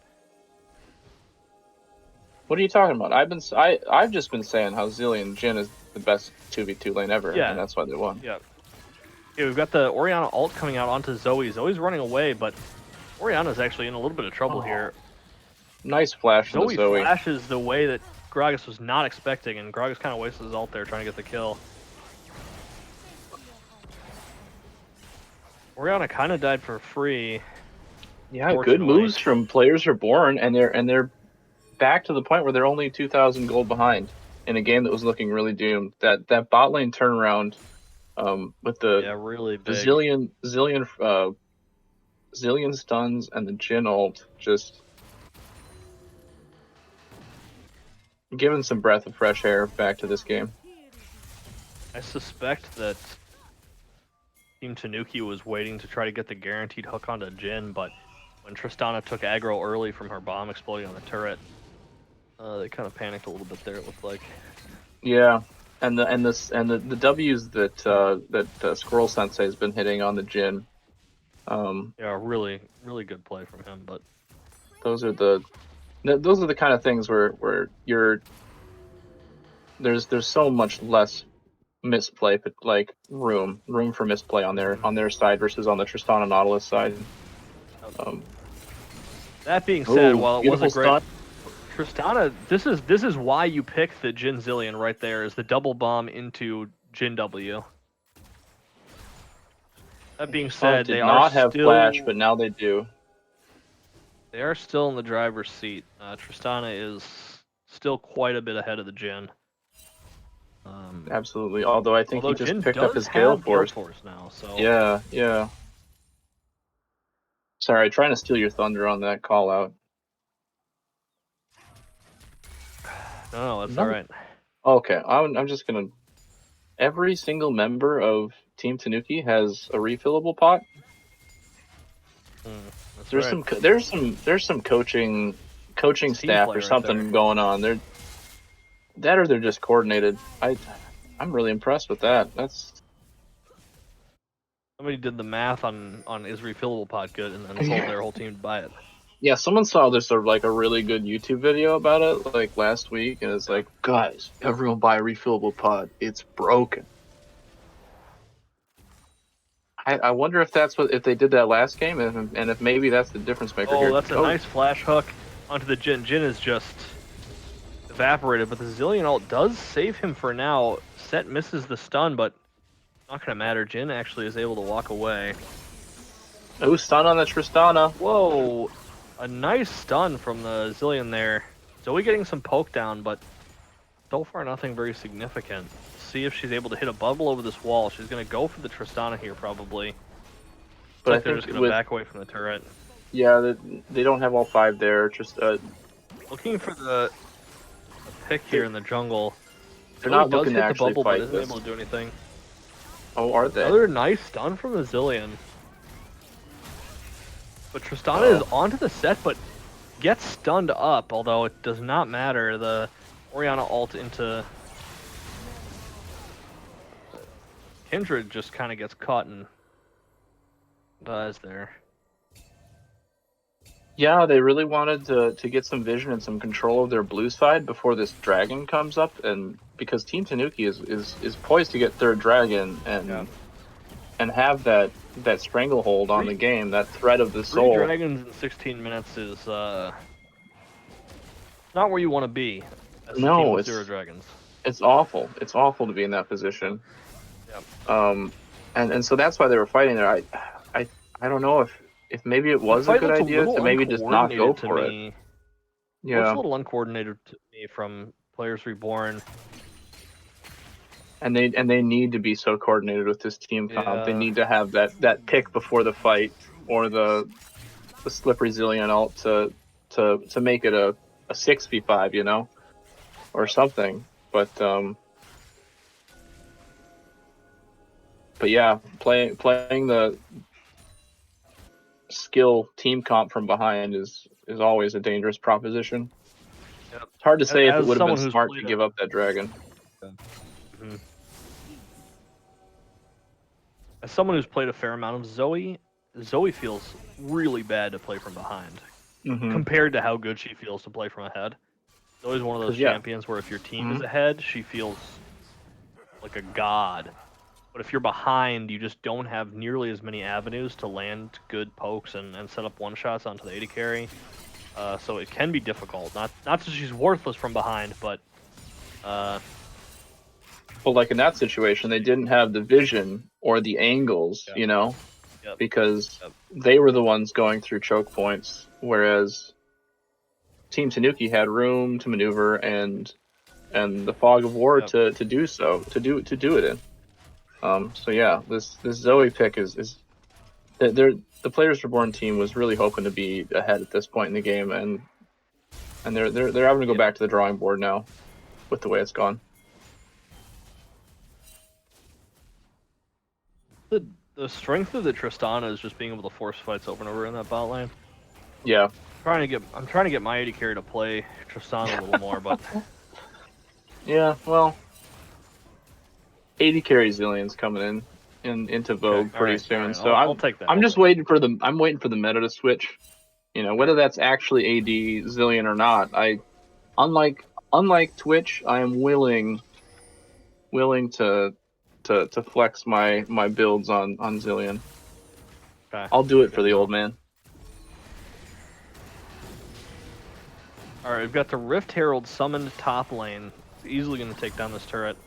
What are you talking about? I've just been saying how Zillion Jin is the best 2v2 lane ever, and that's why they won. Yeah. Okay, we've got the Orianna ult coming out onto Zoe. Zoe's running away, but Orianna's actually in a little bit of trouble here. Nice flash from Zoe Zoe. flashes the way that Gragas was not expecting, and Gragas kind of wastes his ult there trying to get the kill. Orianna kind of died for free. Yeah, good moves from Players Reborn, and they're back to the point where they're only 2,000 gold behind in a game that was looking really doomed. That bot lane turnaround with the really big. the Zillion stuns and the Jin ult just giving some breath of fresh air back to this game. I suspect that Team Tanuki was waiting to try to get the guaranteed hook onto Jin, but when Tristana took aggro early from her bomb exploding on the turret, they kind of panicked a little bit there, it looked like. Yeah, and the W's that Squirrel Sensei has been hitting on the Jin. Yeah, really good play from him, but those are the kind of things where there's so much less misplay, but like room for misplay on their side versus on the Tristana Nautilus side. That being said, while it wasn't great, stun. Tristana, this is why you pick the Jin Zillion right there, is the double bomb into Jin W. That being said, they not have still, flash, but now they do. They are still in the driver's seat. Tristana is still quite a bit ahead of the Jin. Absolutely. Although I think he just Jin picked up his Gale Force now. So yeah. Sorry, trying to steal your thunder on that call out. No, that's all right. Okay, I'm just gonna. Every single member of Team Tanuki has a refillable pot. There's some coaching staff or something going on. They're just coordinated. I'm really impressed with that. Somebody did the math on is refillable pot good, and then told their whole team to buy it. Yeah, someone saw this a really good YouTube video about it like last week, and it's like, guys, everyone buy a refillable pot. It's broken. I wonder if that's if they did that last game, and if maybe that's the difference maker here. Oh, that's a nice flash hook onto the Jin. Jin is just evaporated, but the Zillion ult does save him for now. Set misses the stun, but not gonna matter. Jin actually is able to walk away. Oh, stun on the Tristana. Whoa, a nice stun from the Zillion there. Zoe getting some poke down, but so far nothing very significant. See if she's able to hit a bubble over this wall. She's gonna go for the Tristana here probably. But Like I they're think just gonna back away from the turret. Yeah, they don't have all 5 there. Just Looking for the pick here in the jungle. they're Zoe not does looking hit to the actually bubble, but fight isn't this. able to do anything. Oh, are they? Another nice stun from the Zillion. But Tristana is onto the set, but gets stunned up, although it does not matter. The Orianna ult into Kindred just kind of gets caught and dies there. Yeah, they really wanted to get some vision and some control of their blue side before this dragon comes up, and because Team Tanuki is poised to get 3rd dragon and have that stranglehold on the game, that threat of the 3 soul. dragons in 16 minutes is not where you want to be as a team No, with 0 dragons. It's awful. It's awful to be in that position. Yep. And so that's why they were fighting there. I don't know if maybe it was a good idea to maybe just not go for it. Yeah. Looks a little uncoordinated to me from players Reborn. And they need to be so coordinated with this team comp. Yeah. They need to have that pick before the fight or the slippery Zillion ult to make it a 6v5, you know, or something. But yeah, playing the skill team comp from behind is always a dangerous proposition. Yep. It's hard to say if it would have been who's smart to give up that dragon. Mm-hmm. As someone who's played a fair amount of Zoe feels really bad to play from behind compared to how good she feels to play from ahead. Zoe's one of those champions where if your team is ahead, she feels like a god. But if you're behind, you just don't have nearly as many avenues to land good pokes and set up one-shots onto the AD carry. So it can be difficult. Not that she's worthless from behind, but... Well, like in that situation, they didn't have the vision or the angles, you know, because they were the ones going through choke points, whereas Team Tanuki had room to maneuver and the fog of war to do so, to do it in. So yeah, this Zoe pick is the Players Reborn team was really hoping to be ahead at this point in the game, and they're having to go back to the drawing board now with the way it's gone. The strength of the Tristana is just being able to force fights over and over in that bot lane. Yeah. I'm trying to get my AD carry to play Tristana a little more, but yeah, well, AD carry Zillion's coming into vogue pretty soon. So I'll take that. I'm just waiting for the meta to switch. You know, whether that's actually AD Zillion or not. Unlike Twitch, I am willing to flex my builds on Zillion. Okay. I'll do it for the old man. Alright, we've got the Rift Herald summoned top lane. It's easily going to take down this turret.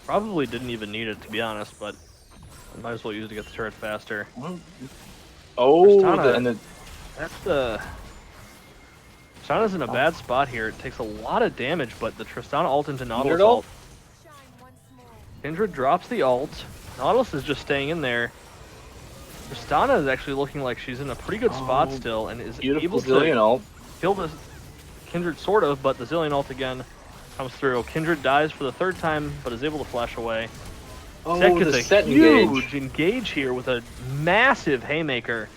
Probably didn't even need it, to be honest, but I might as well use it to get the turret faster. Oh, Tristana's in a bad spot here. It takes a lot of damage, but the Tristana ult into Nautilus ult. Kindred drops the ult. Nautilus is just staying in there. Tristana is actually looking like she's in a pretty good spot still, and is able to kill the Kindred sort of, but the Zillion ult again comes through. Kindred dies for the 3rd time, but is able to flash away. Set gets a huge engage here with a massive haymaker.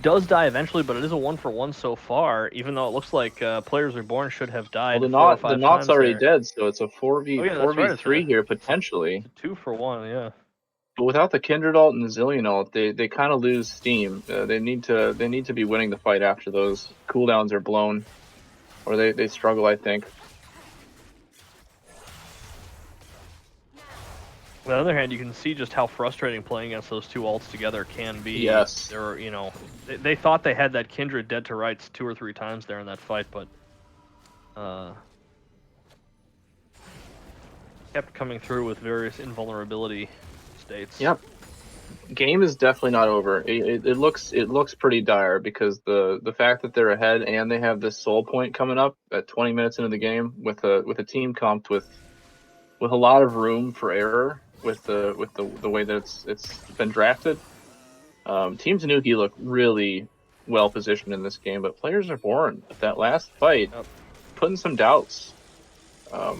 Does die eventually, but it is a 1-for-1 so far, even though it looks like Players Reborn should have died 4 or 5 times. The Naught's already dead, so it's a 4v3 here, It's potentially. a 2-for-1, yeah. But without the Kindred ult and the Zillion ult, they kind of lose steam. They need to be winning the fight after those cooldowns are blown, or they struggle, I think. On the other hand, you can see just how frustrating playing against those two ults together can be. Yes. They're, you know, they thought they had that Kindred dead to rights 2 or 3 times there in that fight, but kept coming through with various invulnerability states. Yep. Game is definitely not over. It looks pretty dire because the fact that they're ahead and they have this soul point coming up at 20 minutes into the game with a team comped with a lot of room for error with the way that it's been drafted. Team Tanuki look really well positioned in this game, but Players Reborn at that last fight putting some doubts. And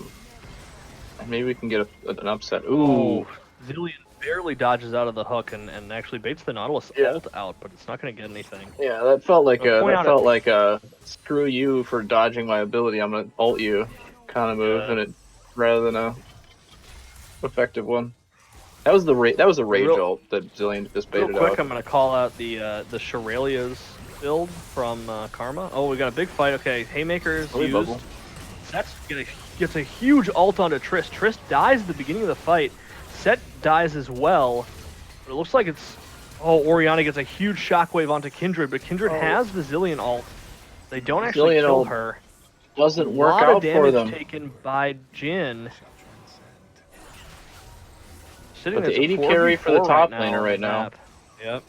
maybe we can get an upset. Ooh. Oh, Zillion barely dodges out of the hook and actually baits the Nautilus ult out, but it's not going to get anything. Yeah, that felt like a screw you for dodging my ability. I'm gonna ult you kind of move, and it rather than a effective one. That was a rage ult that Zillion just baited real quick, out. I'm going to call out the CasualEAL's build from Karma. Oh, we got a big fight. Okay, Haymaker's used. Bubble. That's gets a huge ult onto Trist. Trist dies at the beginning of the fight. Set dies as well. But it looks like it's... Oh, Oriana gets a huge shockwave onto Kindred, but Kindred has the Zillion ult. They don't actually kill her. Doesn't work out for them. A lot of damage taken by Jin. But the 80 carry for the top laner right now. Yep.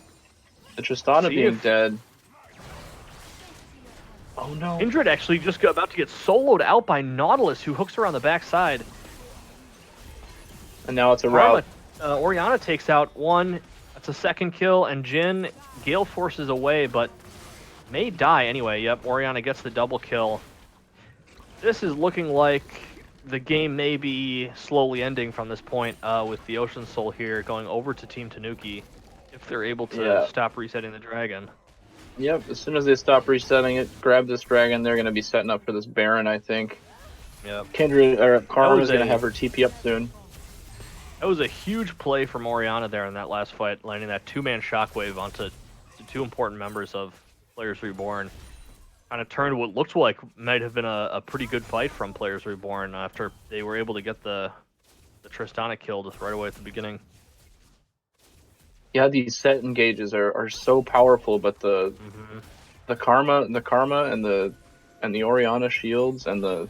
The Tristana being dead. Oh no. Kindred actually just got about to get soloed out by Nautilus, who hooks her on the backside. And now it's a rout. Oriana takes out one. That's a second kill, and Jin Gale forces away, but may die anyway. Yep, Oriana gets the double kill. This is looking like the game may be slowly ending from this point, with the Ocean Soul here going over to Team Tanuki, if they're able to stop resetting the dragon. Yep, as soon as they stop resetting it, grab this dragon, they're going to be setting up for this Baron, I think. Yep. Kindred, or Karma's going to have her TP up soon. That was a huge play from Oriana there in that last fight, landing that 2-man shockwave onto the 2 important members of Players Reborn. Kind of turned what looked like might have been a pretty good fight from Players Reborn after they were able to get the Tristana kill just right away at the beginning. Yeah, these set engages are so powerful, but the Karma and the Oriana shields and the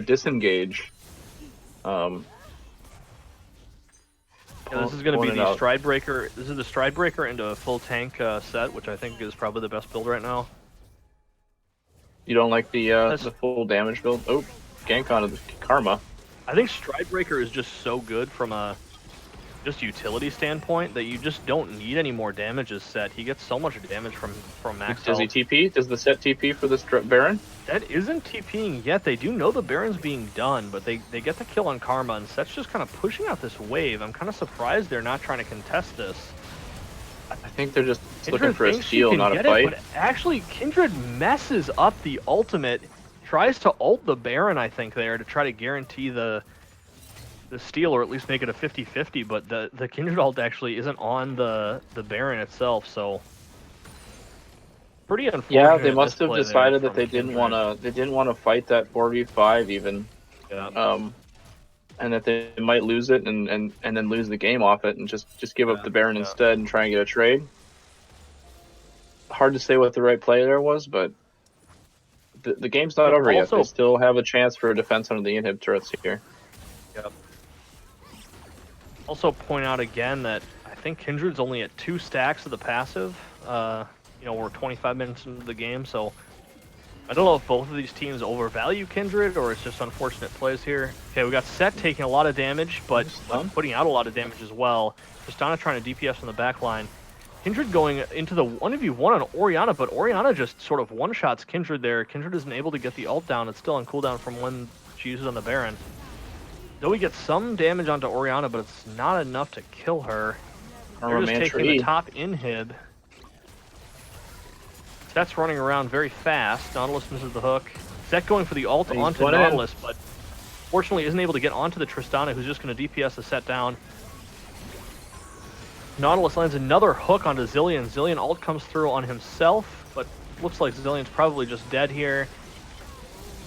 disengage. Yeah, this is going to be the Stride Breaker. This is the Stride Breaker into a full tank set, which I think is probably the best build right now. You don't like the full damage build? Oh, gank onto the Karma. I think Stride Breaker is just so good from a just utility standpoint that you just don't need any more damages set. He gets so much damage from max Does health. he TP? Does the set TP for this Baron? That isn't TPing yet. They do know the Baron's being done, but they get the kill on Karma, and Set's just kind of pushing out this wave. I'm kind of surprised they're not trying to contest this. I think they're just Kindred looking for a steal, not a fight. But actually, Kindred messes up the ultimate, tries to ult the Baron, I think, there to try to guarantee the steal, or at least make it a 50-50, but the Kindred ult actually isn't on the Baron itself, so pretty unfortunate. Yeah, they must have decided that they didn't want to fight that 4v5 even. Yeah. And that they might lose it and then lose the game off it and just give up the Baron instead and try and get a trade. Hard to say what the right play there was, but the game's not over yet. They still have a chance for a defense under the inhib turrets here. Yep. Also point out again that I think Kindred's only at 2 stacks of the passive. We're 25 minutes into the game, so I don't know if both of these teams overvalue Kindred or it's just unfortunate plays here. Okay, we got Set taking a lot of damage, but putting out a lot of damage as well. Tristana trying to DPS on the back line. Kindred going into the 1v1 on Oriana, but Oriana just sort of one-shots Kindred there. Kindred isn't able to get the ult down. It's still on cooldown from when she uses on the Baron. Though we get some damage onto Oriana, but it's not enough to kill her. They're just taking the top inhib. Set's running around very fast. Nautilus misses the hook. Set going for the ult onto Nautilus, but fortunately isn't able to get onto the Tristana, who's just going to DPS the Set down. Nautilus lands another hook onto Zillion. Zillion ult comes through on himself, but looks like Zillion's probably just dead here.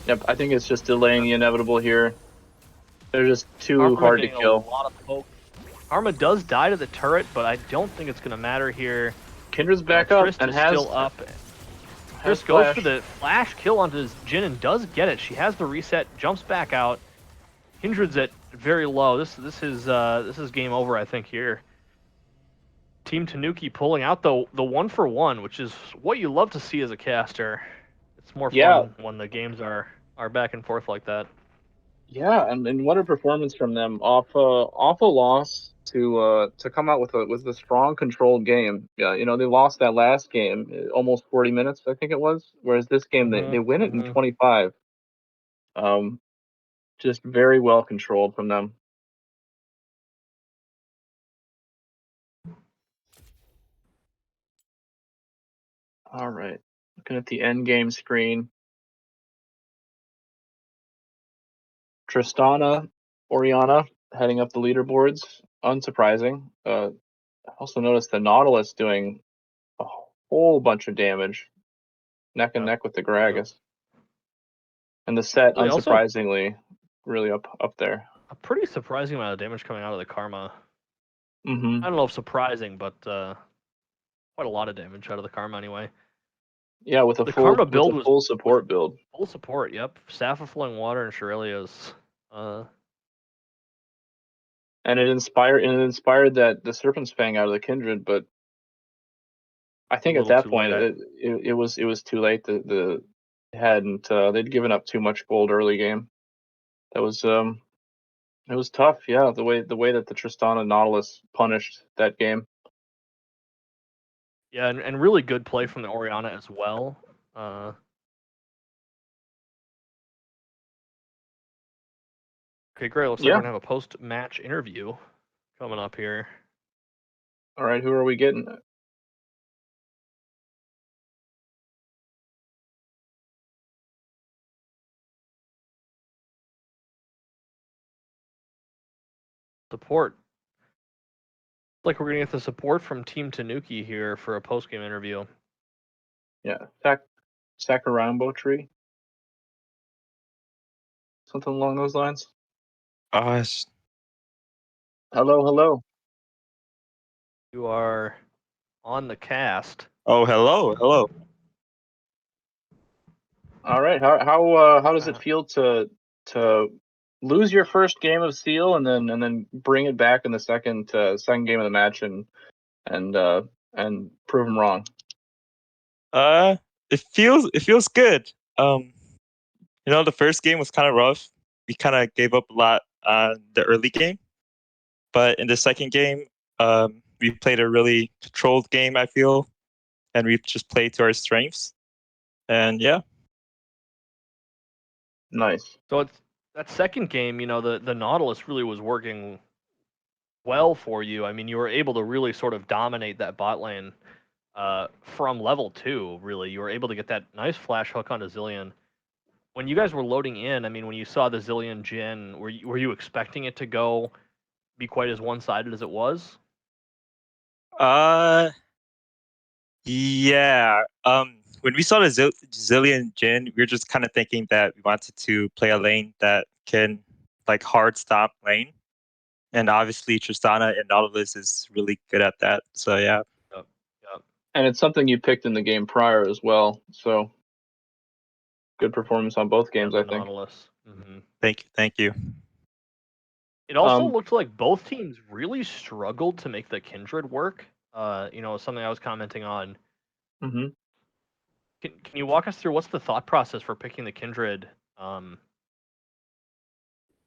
Yep, I think it's just delaying the inevitable here. They're just too hard to kill. A lot of poke. Karma does die to the turret, but I don't think it's going to matter here. Kindred's back up Trist and is has still up. has Trist goes flash. for the flash kill onto his Jhin and does get it. She has the reset, jumps back out. Kindred's at very low. This is game over, I think, here. Team Tanuki pulling out the 1-for-1, which is what you love to see as a caster. It's more Yeah. fun when the games are back and forth like that. Yeah, and what a performance from them off a loss to come out with a strong controlled game. Yeah, they lost that last game almost 40 minutes, I think it was. Whereas this game they win it in 25. Just very well controlled from them. All right, looking at the end game screen. Tristana, Oriana heading up the leaderboards. Unsurprising. I also noticed the Nautilus doing a whole bunch of damage, neck and neck with the Gragas. And the set, unsurprisingly, really up there. A pretty surprising amount of damage coming out of the Karma. Mm-hmm. I don't know if surprising, but quite a lot of damage out of the Karma anyway. Yeah, with a Karma build was full support build. Full support, yep. Staff of Flowing Water and Shirelia's. And it inspired that the Serpent's Fang out of the Kindred, but I think at that point it was too late. The hadn't they'd given up too much gold early game. That was it was tough. Yeah, the way that the Tristana Nautilus punished that game. Yeah, and really good play from the Oriana as well. Okay, great. Looks like we're gonna have a post-match interview coming up here. All right, who are we getting? Support. Like we're gonna get the support from Team Tanuki here for a post-game interview. Yeah, Sakurambo tree. Something along those lines. Hello. You are on the cast. Oh, hello. All right. How does it feel to lose your first game of Seal and then bring it back in the second game of the match and prove them wrong? It feels good. The first game was kind of rough. We kind of gave up a lot on the early game, but in the second game, we played a really controlled game, I feel, and we just played to our strengths. And yeah. Nice. So it's that second game, the Nautilus really was working well for you. I mean, you were able to really sort of dominate that bot lane from level 2, really. You were able to get that nice flash hook onto Zilean. When you guys were loading in, I mean, when you saw the Zilean Jhin, were you expecting it to be quite as one-sided as it was? Yeah. When we saw the Zilean Jhin, we were just kind of thinking that we wanted to play a lane that can hard stop lane. And obviously Tristana and Nautilus is really good at that. So yeah. Yep. And it's something you picked in the game prior as well. So good performance on both games, I think. Nautilus. Mm-hmm. Thank you. It also looked like both teams really struggled to make the Kindred work. Something I was commenting on. Mm-hmm. Can you walk us through what's the thought process for picking the Kindred?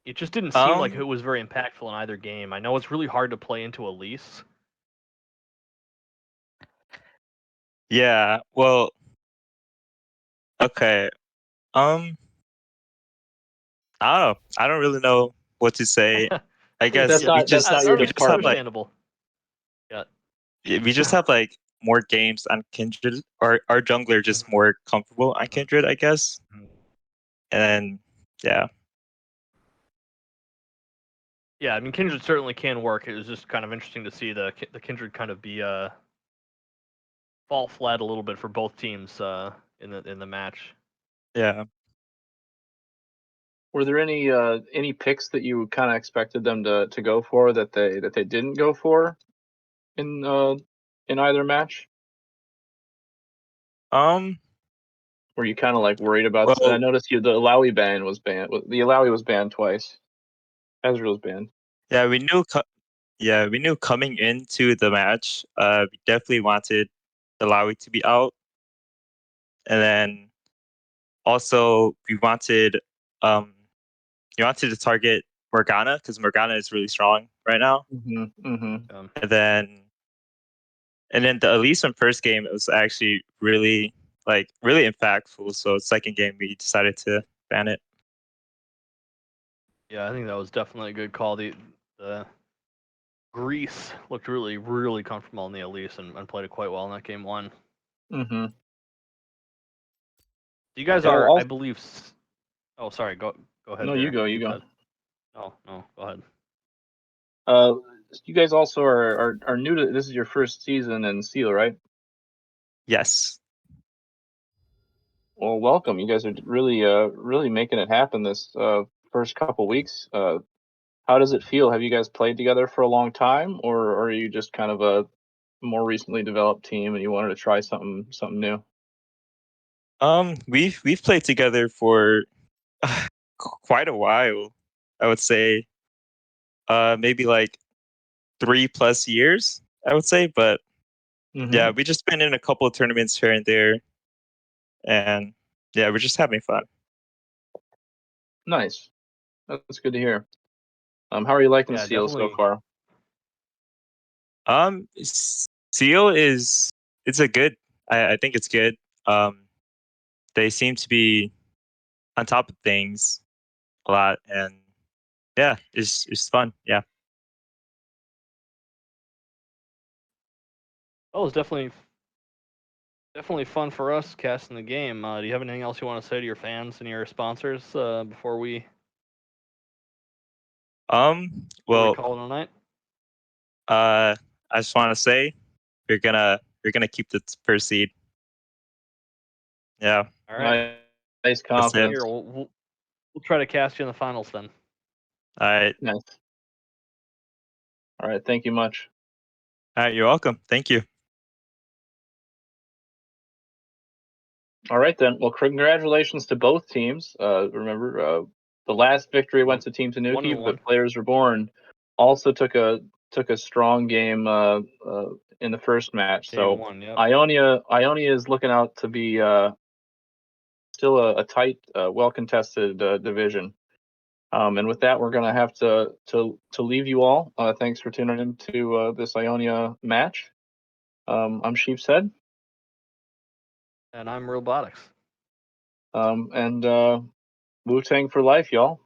It just didn't seem like it was very impactful in either game. I know it's really hard to play into Elise. Yeah, well, okay. I don't know. I don't really know what to say. I guess that's not your department. Understandable. Yeah. We just have more games on Kindred. Our jungler just more comfortable on Kindred, I guess. And yeah. Yeah, I mean Kindred certainly can work. It was just kind of interesting to see the Kindred kind of be fall flat a little bit for both teams in the match. Yeah. Were there any picks that you kind of expected them to go for that they didn't go for in either match? Were you kind of like worried about? I Well, noticed the Alawi ban was banned. The Alawi was banned twice. Ezreal was banned. yeah, we knew coming into the match, we definitely wanted the Lowy to be out, and then also um, we wanted to target Morgana because Morgana is really strong right now, Um, and then the Elise from first game, it was actually really impactful. So second game we decided to ban it. yeah, I think that was definitely a good call. The Greece looked really, really comfortable in the Elise and played it quite well in that game one. Mm-hmm. You guys Yeah, are, well, I believe. Oh, sorry. Go ahead. No, there. you go. You go. said- Oh no, go ahead. You guys also are new to this. Is your first season in CasualEAL, right? Yes. Well, welcome. You guys are really making it happen this first couple weeks. How does it feel? Have you guys played together for a long time, or are you just kind of a more recently developed team and you wanted to try something new? We've played together for quite a while. I would say, maybe like 3+ years. I would say, but yeah, Mm-hmm. we just been in a couple of tournaments here and there, and yeah, we're just having fun. Nice. That's good to hear. How are you liking Yeah, CasualEAL so definitely. far? Seal is it's a good. I think it's good. Um, they seem to be on top of things a lot, and yeah, it's fun. Yeah. Oh, it was definitely fun for us casting the game. Do you have anything else you want to say to your fans and your sponsors before we Well, call it a night? I just want to say we're gonna keep the first seed. Yeah, All right. Nice that's it. confidence. Here, we'll try to cast you in the finals then. All right. Nice. All right. Thank you much. All right. You're welcome. Thank you. All right then. Well, congratulations to both teams. Remember, the last victory went to Team Tanuki, 1-1. but Players Reborn also took a strong game in the first match. Game So one. Yep. Ionia is looking out to be still a tight, well contested division. And with that, we're gonna have to leave you all. Thanks for tuning in to this Ionia match. I'm Sheepshead. And I'm Robotics. And Wu-Tang for life, y'all.